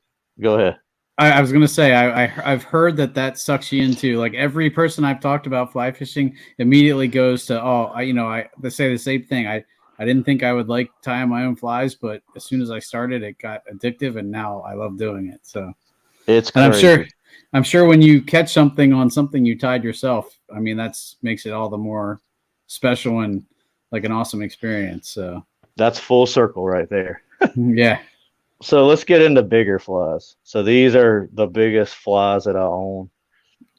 Go ahead. I was going to say, I've heard that sucks you into, like, every person I've talked about fly fishing immediately goes to, they say the same thing. I didn't think I would like tying my own flies, but as soon as I started, it got addictive, and now I love doing it. So it's crazy. And I'm sure when you catch something on something you tied yourself, I mean, that's makes it all the more special and like an awesome experience. So that's full circle right there. Yeah. So let's get into bigger flies. So these are the biggest flies that I own.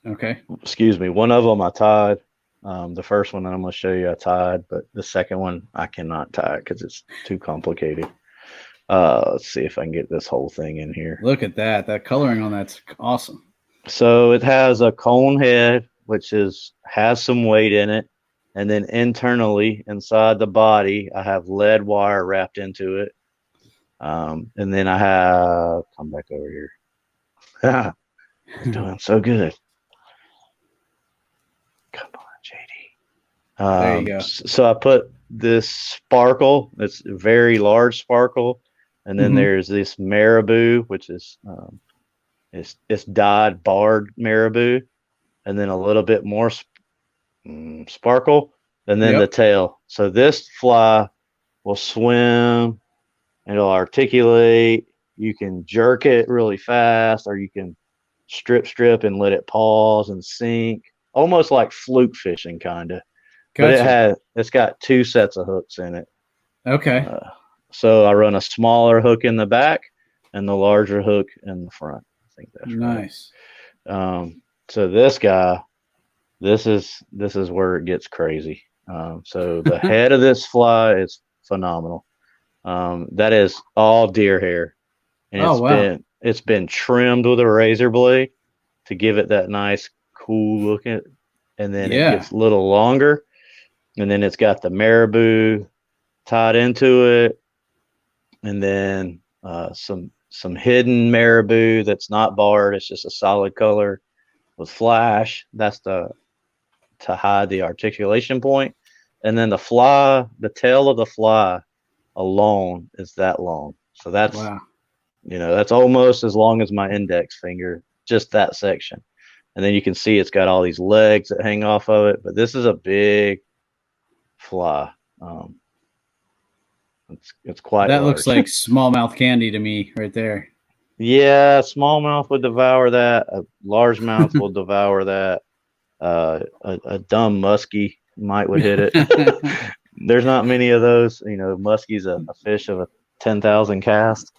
Okay. Excuse me. One of them I tied. The first one that I'm going to show you I tied, but the second one I cannot tie because it's too complicated. Let's see if I can get this whole thing in here. Look at that. That coloring on that's awesome. So it has a cone head, which has some weight in it. And then internally inside the body, I have lead wire wrapped into it. And then I have, come back over here. It's doing so good. Come on, JD. There you go. So I put this sparkle. It's a very large sparkle. And then there's this marabou, which is it's dyed barred marabou. And then a little bit more sparkle. And then the tail. So this fly will swim. It'll articulate. You can jerk it really fast, or you can strip and let it pause and sink, almost like fluke fishing kind of. Gotcha. But it's got 2 sets of hooks in it. Okay. So I run a smaller hook in the back and the larger hook in the front. I think that's nice. Right. So this guy, this is where it gets crazy. So the head of this fly is phenomenal. That is all deer hair, and it's been trimmed with a razor blade to give it that nice, cool look. And then it gets a little longer, and then it's got the marabou tied into it, and then some hidden marabou that's not barred. It's just a solid color with flash. That's to hide the articulation point, and then the tail of the fly alone is that long. So that's that's almost as long as my index finger, just that section. And then you can see it's got all these legs that hang off of it. But this is a big fly. It's quite that large. looks like smallmouth candy to me right there. Yeah, smallmouth would devour that. A largemouth will devour that. A dumb muskie would hit it. There's not many of those. Muskie's a fish of a 10,000 cast.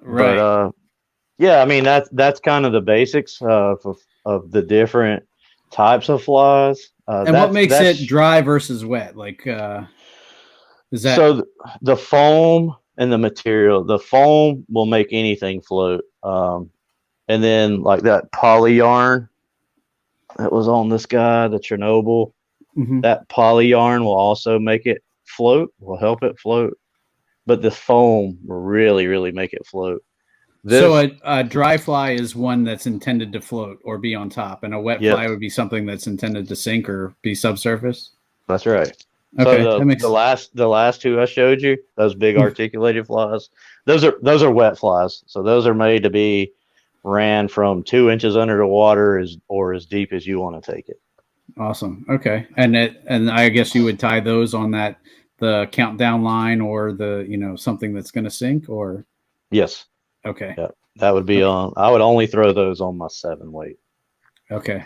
Right. But yeah, I mean that's kind of the basics of the different types of flies. And what makes it dry versus wet? Like, is that so? The foam and the material. The foam will make anything float. And then like that poly yarn that was on this guy, the Chernobyl. That poly yarn will also make it float. Will help it float. But the foam will really, really make it float. So a dry fly is one that's intended to float or be on top, and a wet fly would be something that's intended to sink or be subsurface. That's right. Okay, So the last 2 I showed you, those big articulated flies, those are wet flies. So those are made to be ran from 2 inches under the water or as deep as you want to take it. Awesome. Okay, and I guess you would tie those on the countdown line or the something that's going to sink, or yes. Okay. Yeah, that would be on. I would only throw those on my 7 weight. Okay.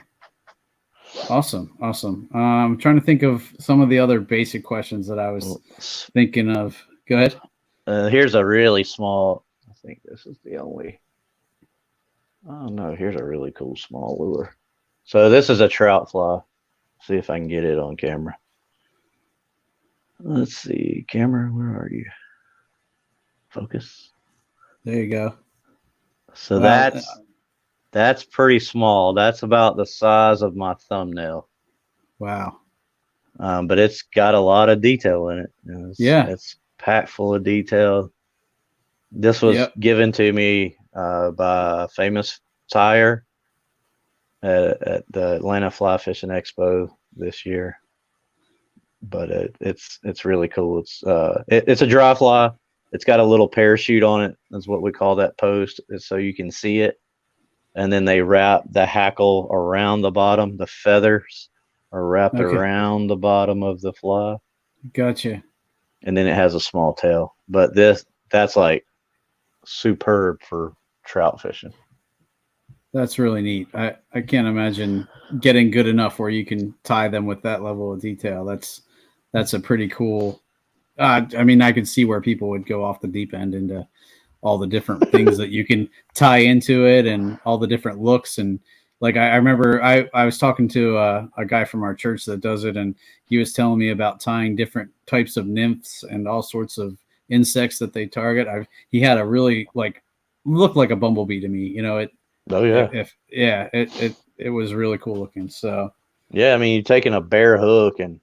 Awesome. I'm trying to think of some of the other basic questions that I was thinking of. Go ahead. Here's a really small. I think this is the only. Oh no! Here's a really cool small lure. So this is a trout fly. See if I can get it on camera. Let's see, camera. Where are you? Focus. There you go. So that's pretty small. That's about the size of my thumbnail. Wow. But it's got a lot of detail in it. It's packed full of detail. This was given to me by a famous tire at the Atlanta Fly Fishing Expo this year. But it's really cool. It's a dry fly. It's got a little parachute on it. That's what we call that post, so you can see it. And then they wrap the hackle around the bottom. The feathers are wrapped around the bottom of the fly. Gotcha. And then it has a small tail. But that's like superb for trout fishing. That's really neat. I can't imagine getting good enough where you can tie them with that level of detail. That's a pretty cool. I mean, I could see where people would go off the deep end into all the different things that you can tie into it and all the different looks. And Like I remember I was talking to a guy from our church that does it, and he was telling me about tying different types of nymphs and all sorts of insects that they target. He had a really like looked like a bumblebee to me. You know, Oh yeah. It was really cool looking. So Yeah, I mean, you're taking a bare hook and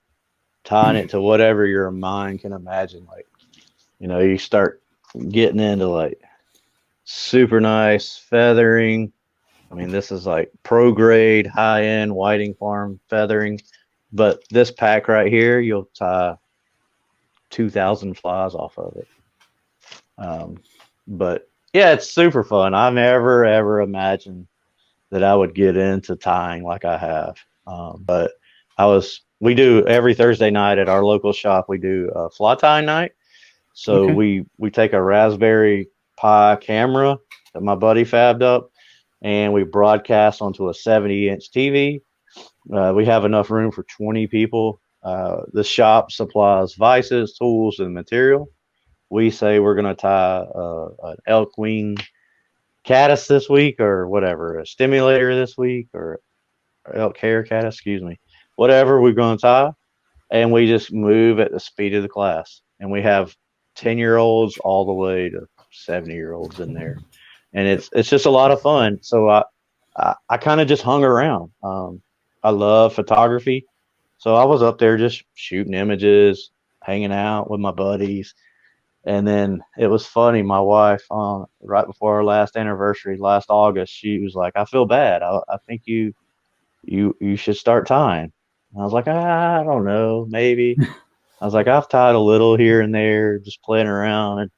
tying it to whatever your mind can imagine. Like, you start getting into like super nice feathering. I mean, this is like pro grade, high end whiting farm feathering. But this pack right here, you'll tie 2,000 flies off of it. But yeah, it's super fun. I never ever imagined that I would get into tying like I have. But we do every Thursday night at our local shop, we do a fly tying night. So okay. we take a Raspberry Pi camera that my buddy fabbed up, and we broadcast onto a 70-inch TV. We have enough room for 20 people. The shop supplies vices, tools, and material. We say we're going to tie an elk wing caddis this week or whatever, a stimulator this week or elk hair caddis, excuse me, whatever we're going to tie. And we just move at the speed of the class. And we have 10-year-olds all the way to 70-year-olds in there. And it's just a lot of fun. So I kind of just hung around. I love photography. So I was up there just shooting images, hanging out with my buddies. And then it was funny. My wife, right before our last anniversary, last August, she was like, "I feel bad. I think you should start tying." And I was like, "I don't know, maybe." I was like, "I've tied a little here and there, just playing around." And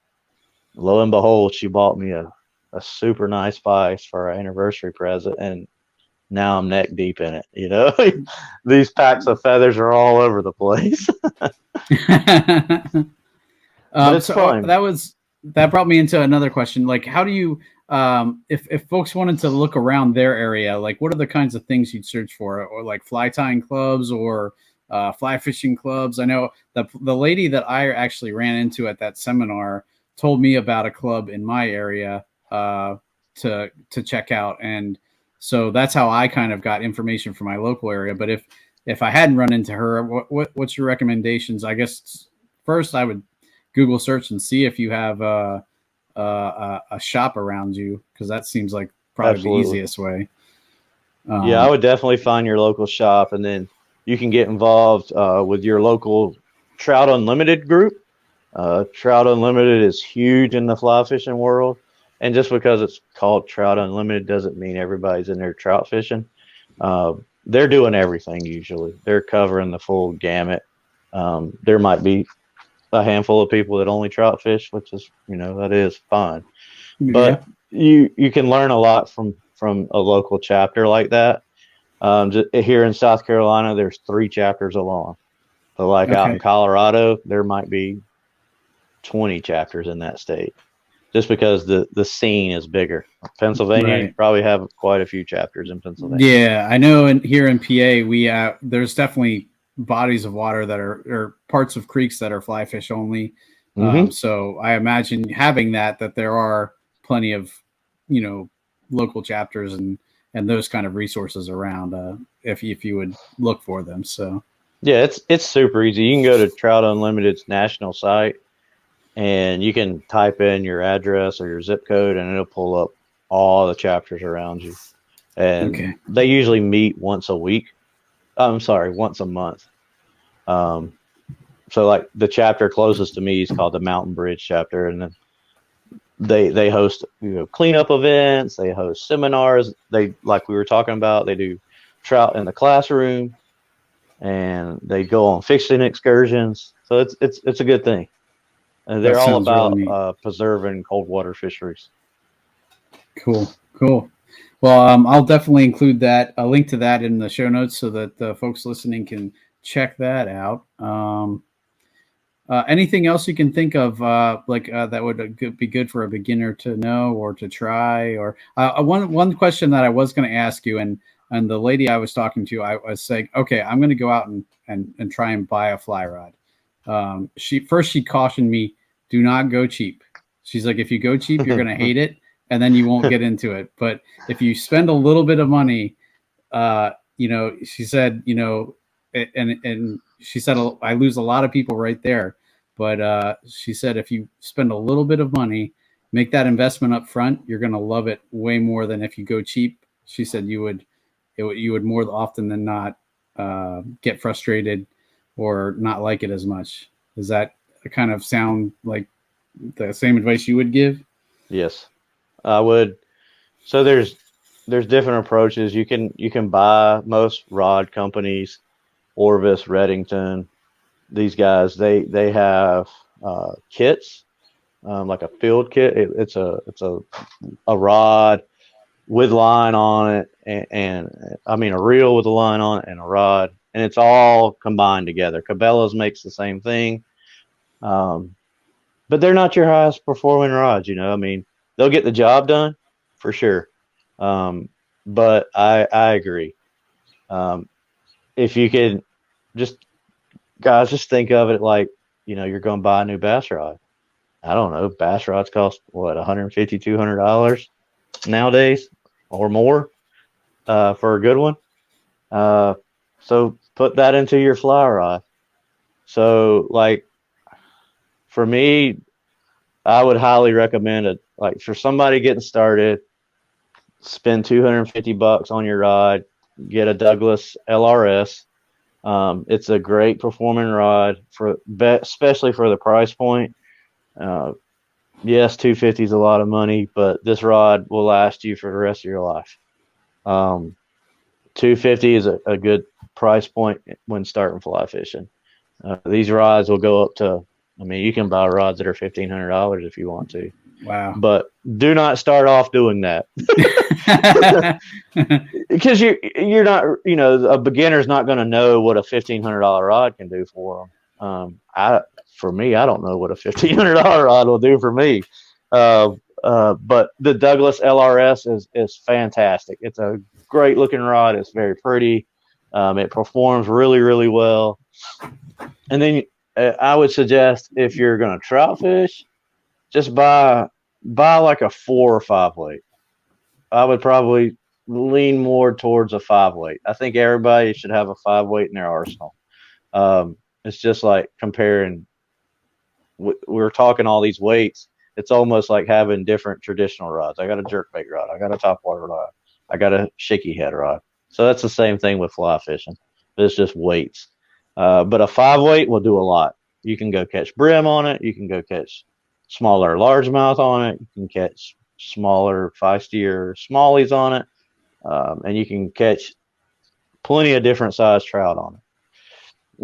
lo and behold, she bought me a super nice vice for our anniversary present, and now I'm neck deep in it. These packs of feathers are all over the place. But it's fun. That brought me into another question. Like, how do you, if folks wanted to look around their area, like what are the kinds of things you'd search for, or like fly tying clubs or fly fishing clubs? I know the lady that I actually ran into at that seminar told me about a club in my area to check out, and so that's how I kind of got information from my local area. But if I hadn't run into her, what's your recommendations? I guess first I would Google search and see if you have a shop around you, because that seems like probably Absolutely. the easiest way. Yeah, I would definitely find your local shop, and then you can get involved with your local Trout Unlimited group. Trout Unlimited is huge in the fly fishing world, and just because it's called Trout Unlimited doesn't mean everybody's in there trout fishing. They're doing everything usually. They're covering the full gamut. There might be a handful of people that only trout fish, which is, that is fine. But you can learn a lot from a local chapter like that. Just here in South Carolina, there's 3 chapters along. So out in Colorado, there might be 20 chapters in that state, just because the scene is bigger. Pennsylvania, you probably have quite a few chapters in Pennsylvania. Yeah, I know. Here in PA, we there's definitely bodies of water that are parts of creeks that are fly fish only. So I imagine having that there are plenty of, local chapters and those kind of resources around if you would look for them. So yeah, it's super easy. You can go to Trout Unlimited's national site, and you can type in your address or your zip code, and it'll pull up all the chapters around you. And they usually meet once a week. Once a month. So like the chapter closest to me is called the Mountain Bridge chapter, and then they host cleanup events, they host seminars, they, like we were talking about, they do trout in the classroom, and they go on fishing excursions. So it's a good thing. And they're all about really preserving cold water fisheries. Cool. Well, I'll definitely include a link to that in the show notes so that the folks listening can check that out. Anything else you can think of that would be good for a beginner to know or to try? Or one question that I was going to ask you, and the lady I was talking to, I was saying, okay, I'm going to go out and try and buy a fly rod. She cautioned me, do not go cheap. She's like, if you go cheap, you're going to hate it, and then you won't get into it. But if you spend a little bit of money, she said, and she said, I lose a lot of people right there. But she said, if you spend a little bit of money, make that investment up front, you're going to love it way more than if you go cheap. She said you would more often than not get frustrated or not like it as much. Does that kind of sound like the same advice you would give? Yes, I would. So there's different approaches. You can buy most rod companies, Orvis, Reddington. These guys, they have kits, like a field kit. It's a rod with line on it, and I mean a reel with a line on it and a rod, and it's all combined together. Cabela's makes the same thing, but they're not your highest performing rods. I mean, they'll get the job done for sure, but I agree. If you could just just think of it like, you're going to buy a new bass rod. I don't know. Bass rods cost what, $150, $200 nowadays or more, for a good one. So put that into your fly rod. So like for me, I would highly recommend it. Like for somebody getting started, spend $250 on your rod, get a Douglas LRS. It's a great performing rod especially for the price point. Yes, $250 is a lot of money, but this rod will last you for the rest of your life. $250 is a good price point when starting fly fishing. These rods will go up to, I mean, you can buy rods that are $1,500 if you want to. Wow. But do not start off doing that. Because you're not, a beginner's not going to know what a $1,500 rod can do for them. For me, I don't know what a $1,500 rod will do for me. But the Douglas LRS is fantastic. It's a great looking rod. It's very pretty. It performs really, really well. And then I would suggest, if you're going to trout fish, just buy like a 4 or 5 weight. I would probably lean more towards a 5 weight. I think everybody should have a 5 weight in their arsenal. It's just like comparing. We're talking all these weights. It's almost like having different traditional rods. I got a jerkbait rod. I got a topwater rod. I got a shaky head rod. So that's the same thing with fly fishing. It's just weights. But a 5 weight will do a lot. You can go catch brim on it. You can go catch smaller largemouth on it. You can catch smaller feistier smallies on it. And you can catch plenty of different size trout on it.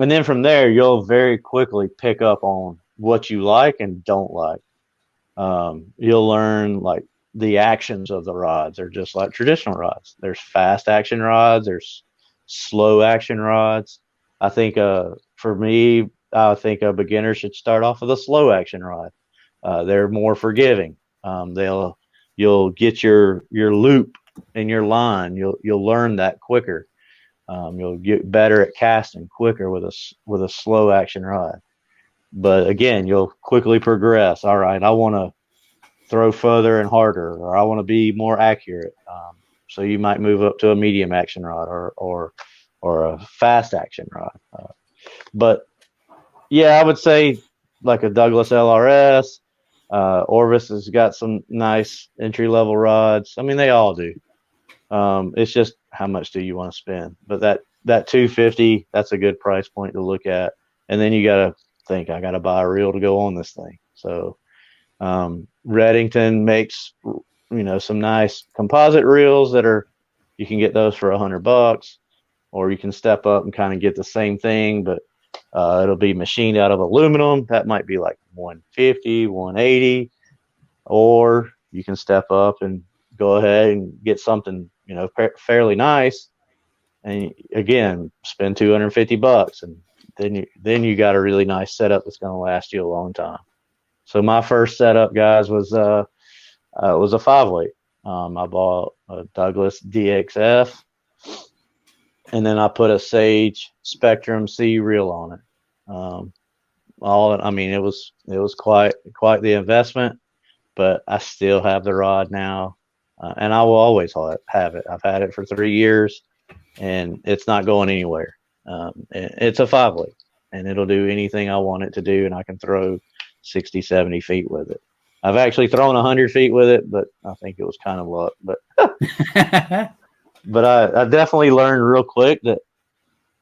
And then from there, you'll very quickly pick up on what you like and don't like. You'll learn like the actions of the rods. They're just like traditional rods. There's fast action rods. There's slow action rods. I think for me, I think a beginner should start off with a slow action rod. They're more forgiving. You'll get your loop and your line. You'll learn that quicker. You'll get better at casting quicker with a slow action rod. But again, you'll quickly progress. All right, I want to throw further and harder, or I want to be more accurate. So you might move up to a medium action rod or a fast action rod. But yeah, I would say like a Douglas LRS. Orvis has got some nice entry level rods. I mean, they all do. It's just how much do you want to spend? But that $250, that's a good price point to look at. And then you got to think, I got to buy a reel to go on this thing. So Reddington makes some nice composite reels you can get those for $100, or you can step up and kind of get the same thing, but it'll be machined out of aluminum. That might be like $150, $180, or you can step up and go ahead and get something fairly nice, and again spend $250, and then you got a really nice setup that's going to last you a long time. So my first setup, guys, was a 5 weight. I bought a Douglas DXF, and then I put a Sage Spectrum C reel on it. It was quite the investment, but I still have the rod now, and I will always have it. I've had it for 3 years. and it's not going anywhere. It's a 5-weight, and it'll do anything I want it to do, and I can throw 60, 70 feet with it. I've actually thrown 100 feet with it, but I think it was kind of luck. But but I definitely learned real quick that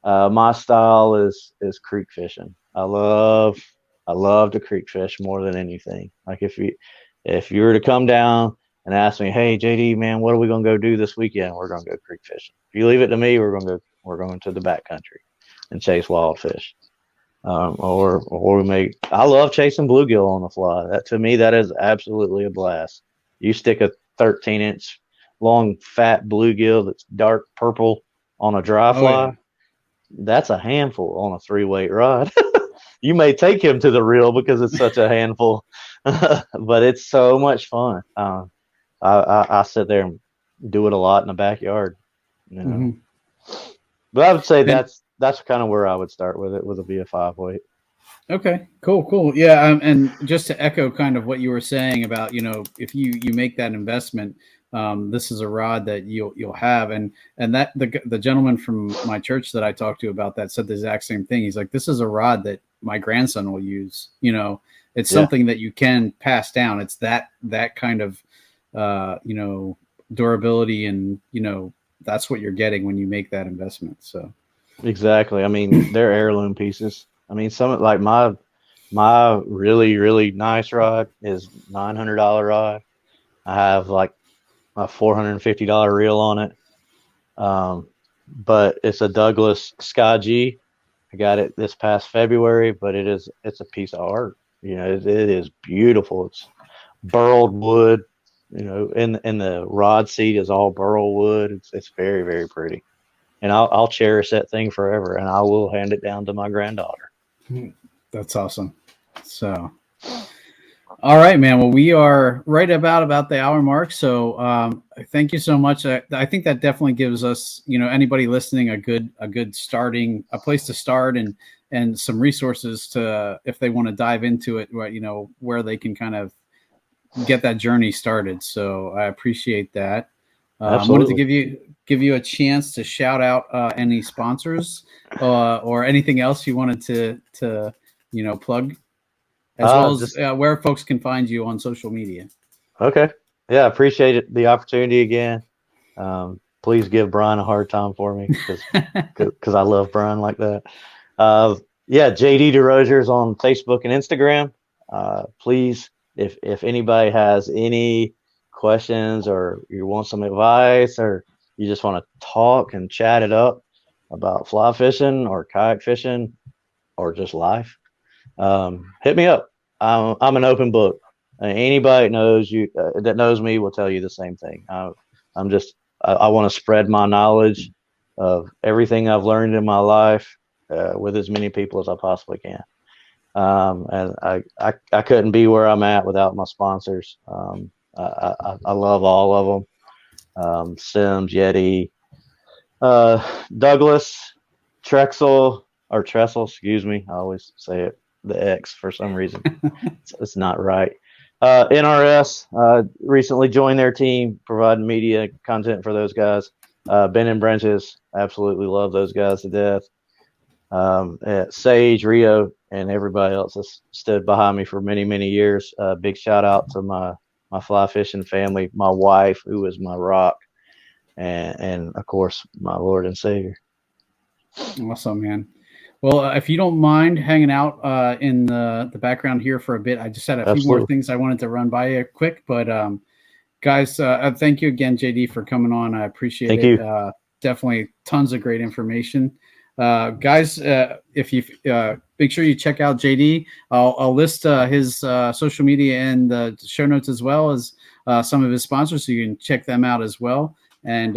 my style is creek fishing. I love to creek fish more than anything. Like if you were to come down and ask me, hey JD, man, what are we gonna go do this weekend? We're gonna go creek fishing. If you leave it to me, we're going to the backcountry and chase wild fish. Or we may. I love chasing bluegill on the fly. That to me, that is absolutely a blast. You stick a 13-inch long fat bluegill that's dark purple on a dry fly. Yeah. That's a handful on a 3-weight rod. You may take him to the reel because it's such a handful, but it's so much fun. I sit there and do it a lot in the backyard. You know? Mm-hmm. But I would say that's kind of where I would start with it, with a be a 5-weight. Okay, cool. Yeah, and just to echo kind of what you were saying about, if you make that investment, this is a rod that you'll have, and that the gentleman from my church that I talked to about that said the exact same thing. He's like, this is a rod that my grandson will use. It's something that you can pass down. It's that kind of durability, and that's what you're getting when you make that investment. So exactly. I mean, they're heirloom pieces. I mean, some like my really, really nice rod is $900 rod. I have like a $450 reel on it. But it's a Douglas Sky G. I got it this past February, but it's a piece of art. It is beautiful. It's burled wood. In the rod seat is all burl wood. It's very, very pretty, and I'll cherish that thing forever, and I will hand it down to my granddaughter. That's awesome. So, all right, man. Well, we are right about the hour mark. So, thank you so much. I think that definitely gives us, anybody listening, a good a place to start, and some resources to, if they want to dive into it, where they can kind of get that journey started. So I appreciate that. I wanted to give you a chance to shout out any sponsors or anything else you wanted to plug, as well as where folks can find you on social media. Okay. Yeah, I appreciate the opportunity again. Please give Brian a hard time for me because I love Brian like that. JD Desrosiers on Facebook and Instagram. Please, if anybody has any questions, or you want some advice, or you just want to talk and chat it up about fly fishing or kayak fishing or just life, hit me up. I'm an open book. Anybody that knows me will tell you the same thing. I want to spread my knowledge of everything I've learned in my life with as many people as I possibly can. And I couldn't be where I'm at without my sponsors. I love all of them. Sims, Yeti, Douglas, Trxstle, excuse me. I always say it, the X for some reason. It's not right. NRS, recently joined their team, providing media content for those guys. Ben and Branches, absolutely love those guys to death. Sage, Rio, and everybody else has stood behind me for many, many years. Big shout out to my fly fishing family, my wife, who is my rock, and of course, my Lord and Savior. Awesome, man. Well, if you don't mind hanging out in the background here for a bit, I just had a few more things I wanted to run by you quick. But guys, thank you again, JD, for coming on. I appreciate it. Thank you. Definitely tons of great information. Guys, if you make sure you check out JD, I'll list his social media in the show notes, as well as some of his sponsors, so you can check them out as well. And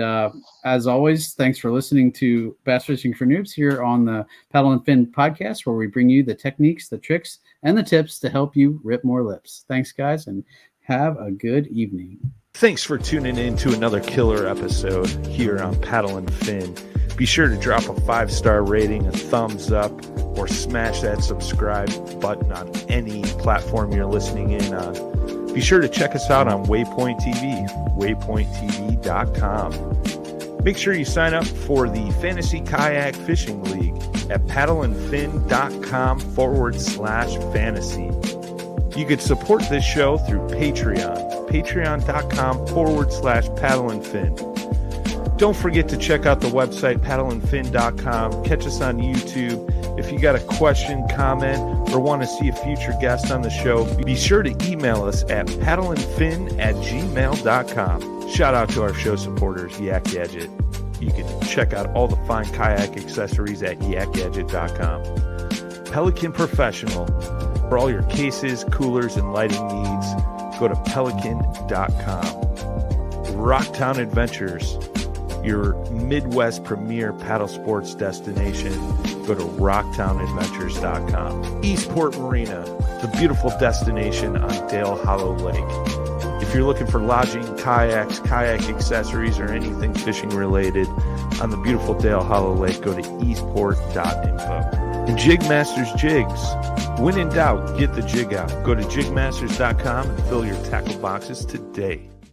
as always, thanks for listening to Bass Fishing for Noobs here on the Paddle and Fin podcast, where we bring you the techniques, the tricks, and the tips to help you rip more lips. Thanks, guys, and have a good evening. Thanks for tuning in to another killer episode here on Paddle and Fin. Be sure to drop a 5-star rating, a thumbs up, or smash that subscribe button on any platform you're listening in on. Be sure to check us out on Waypoint TV, waypointtv.com. Make sure you sign up for the Fantasy Kayak Fishing League at paddleandfin.com/fantasy. You can support this show through Patreon, patreon.com/paddleandfin. Don't forget to check out the website, paddleandfin.com. Catch us on YouTube. If you got a question, comment, or want to see a future guest on the show, be sure to email us at paddleandfin@gmail.com. Shout out to our show supporters, Yak Gadget. You can check out all the fine kayak accessories at yakgadget.com. Pelican Professional. For all your cases, coolers, and lighting needs, go to pelican.com. Rocktown Adventures, your Midwest premier paddle sports destination. Go to rocktownadventures.com. Eastport Marina, the beautiful destination on Dale Hollow Lake. If you're looking for lodging, kayaks, kayak accessories, or anything fishing related on the beautiful Dale Hollow Lake, go to eastport.info. And Jigmasters Jigs. When in doubt, get the jig out. Go to jigmasters.com and fill your tackle boxes today.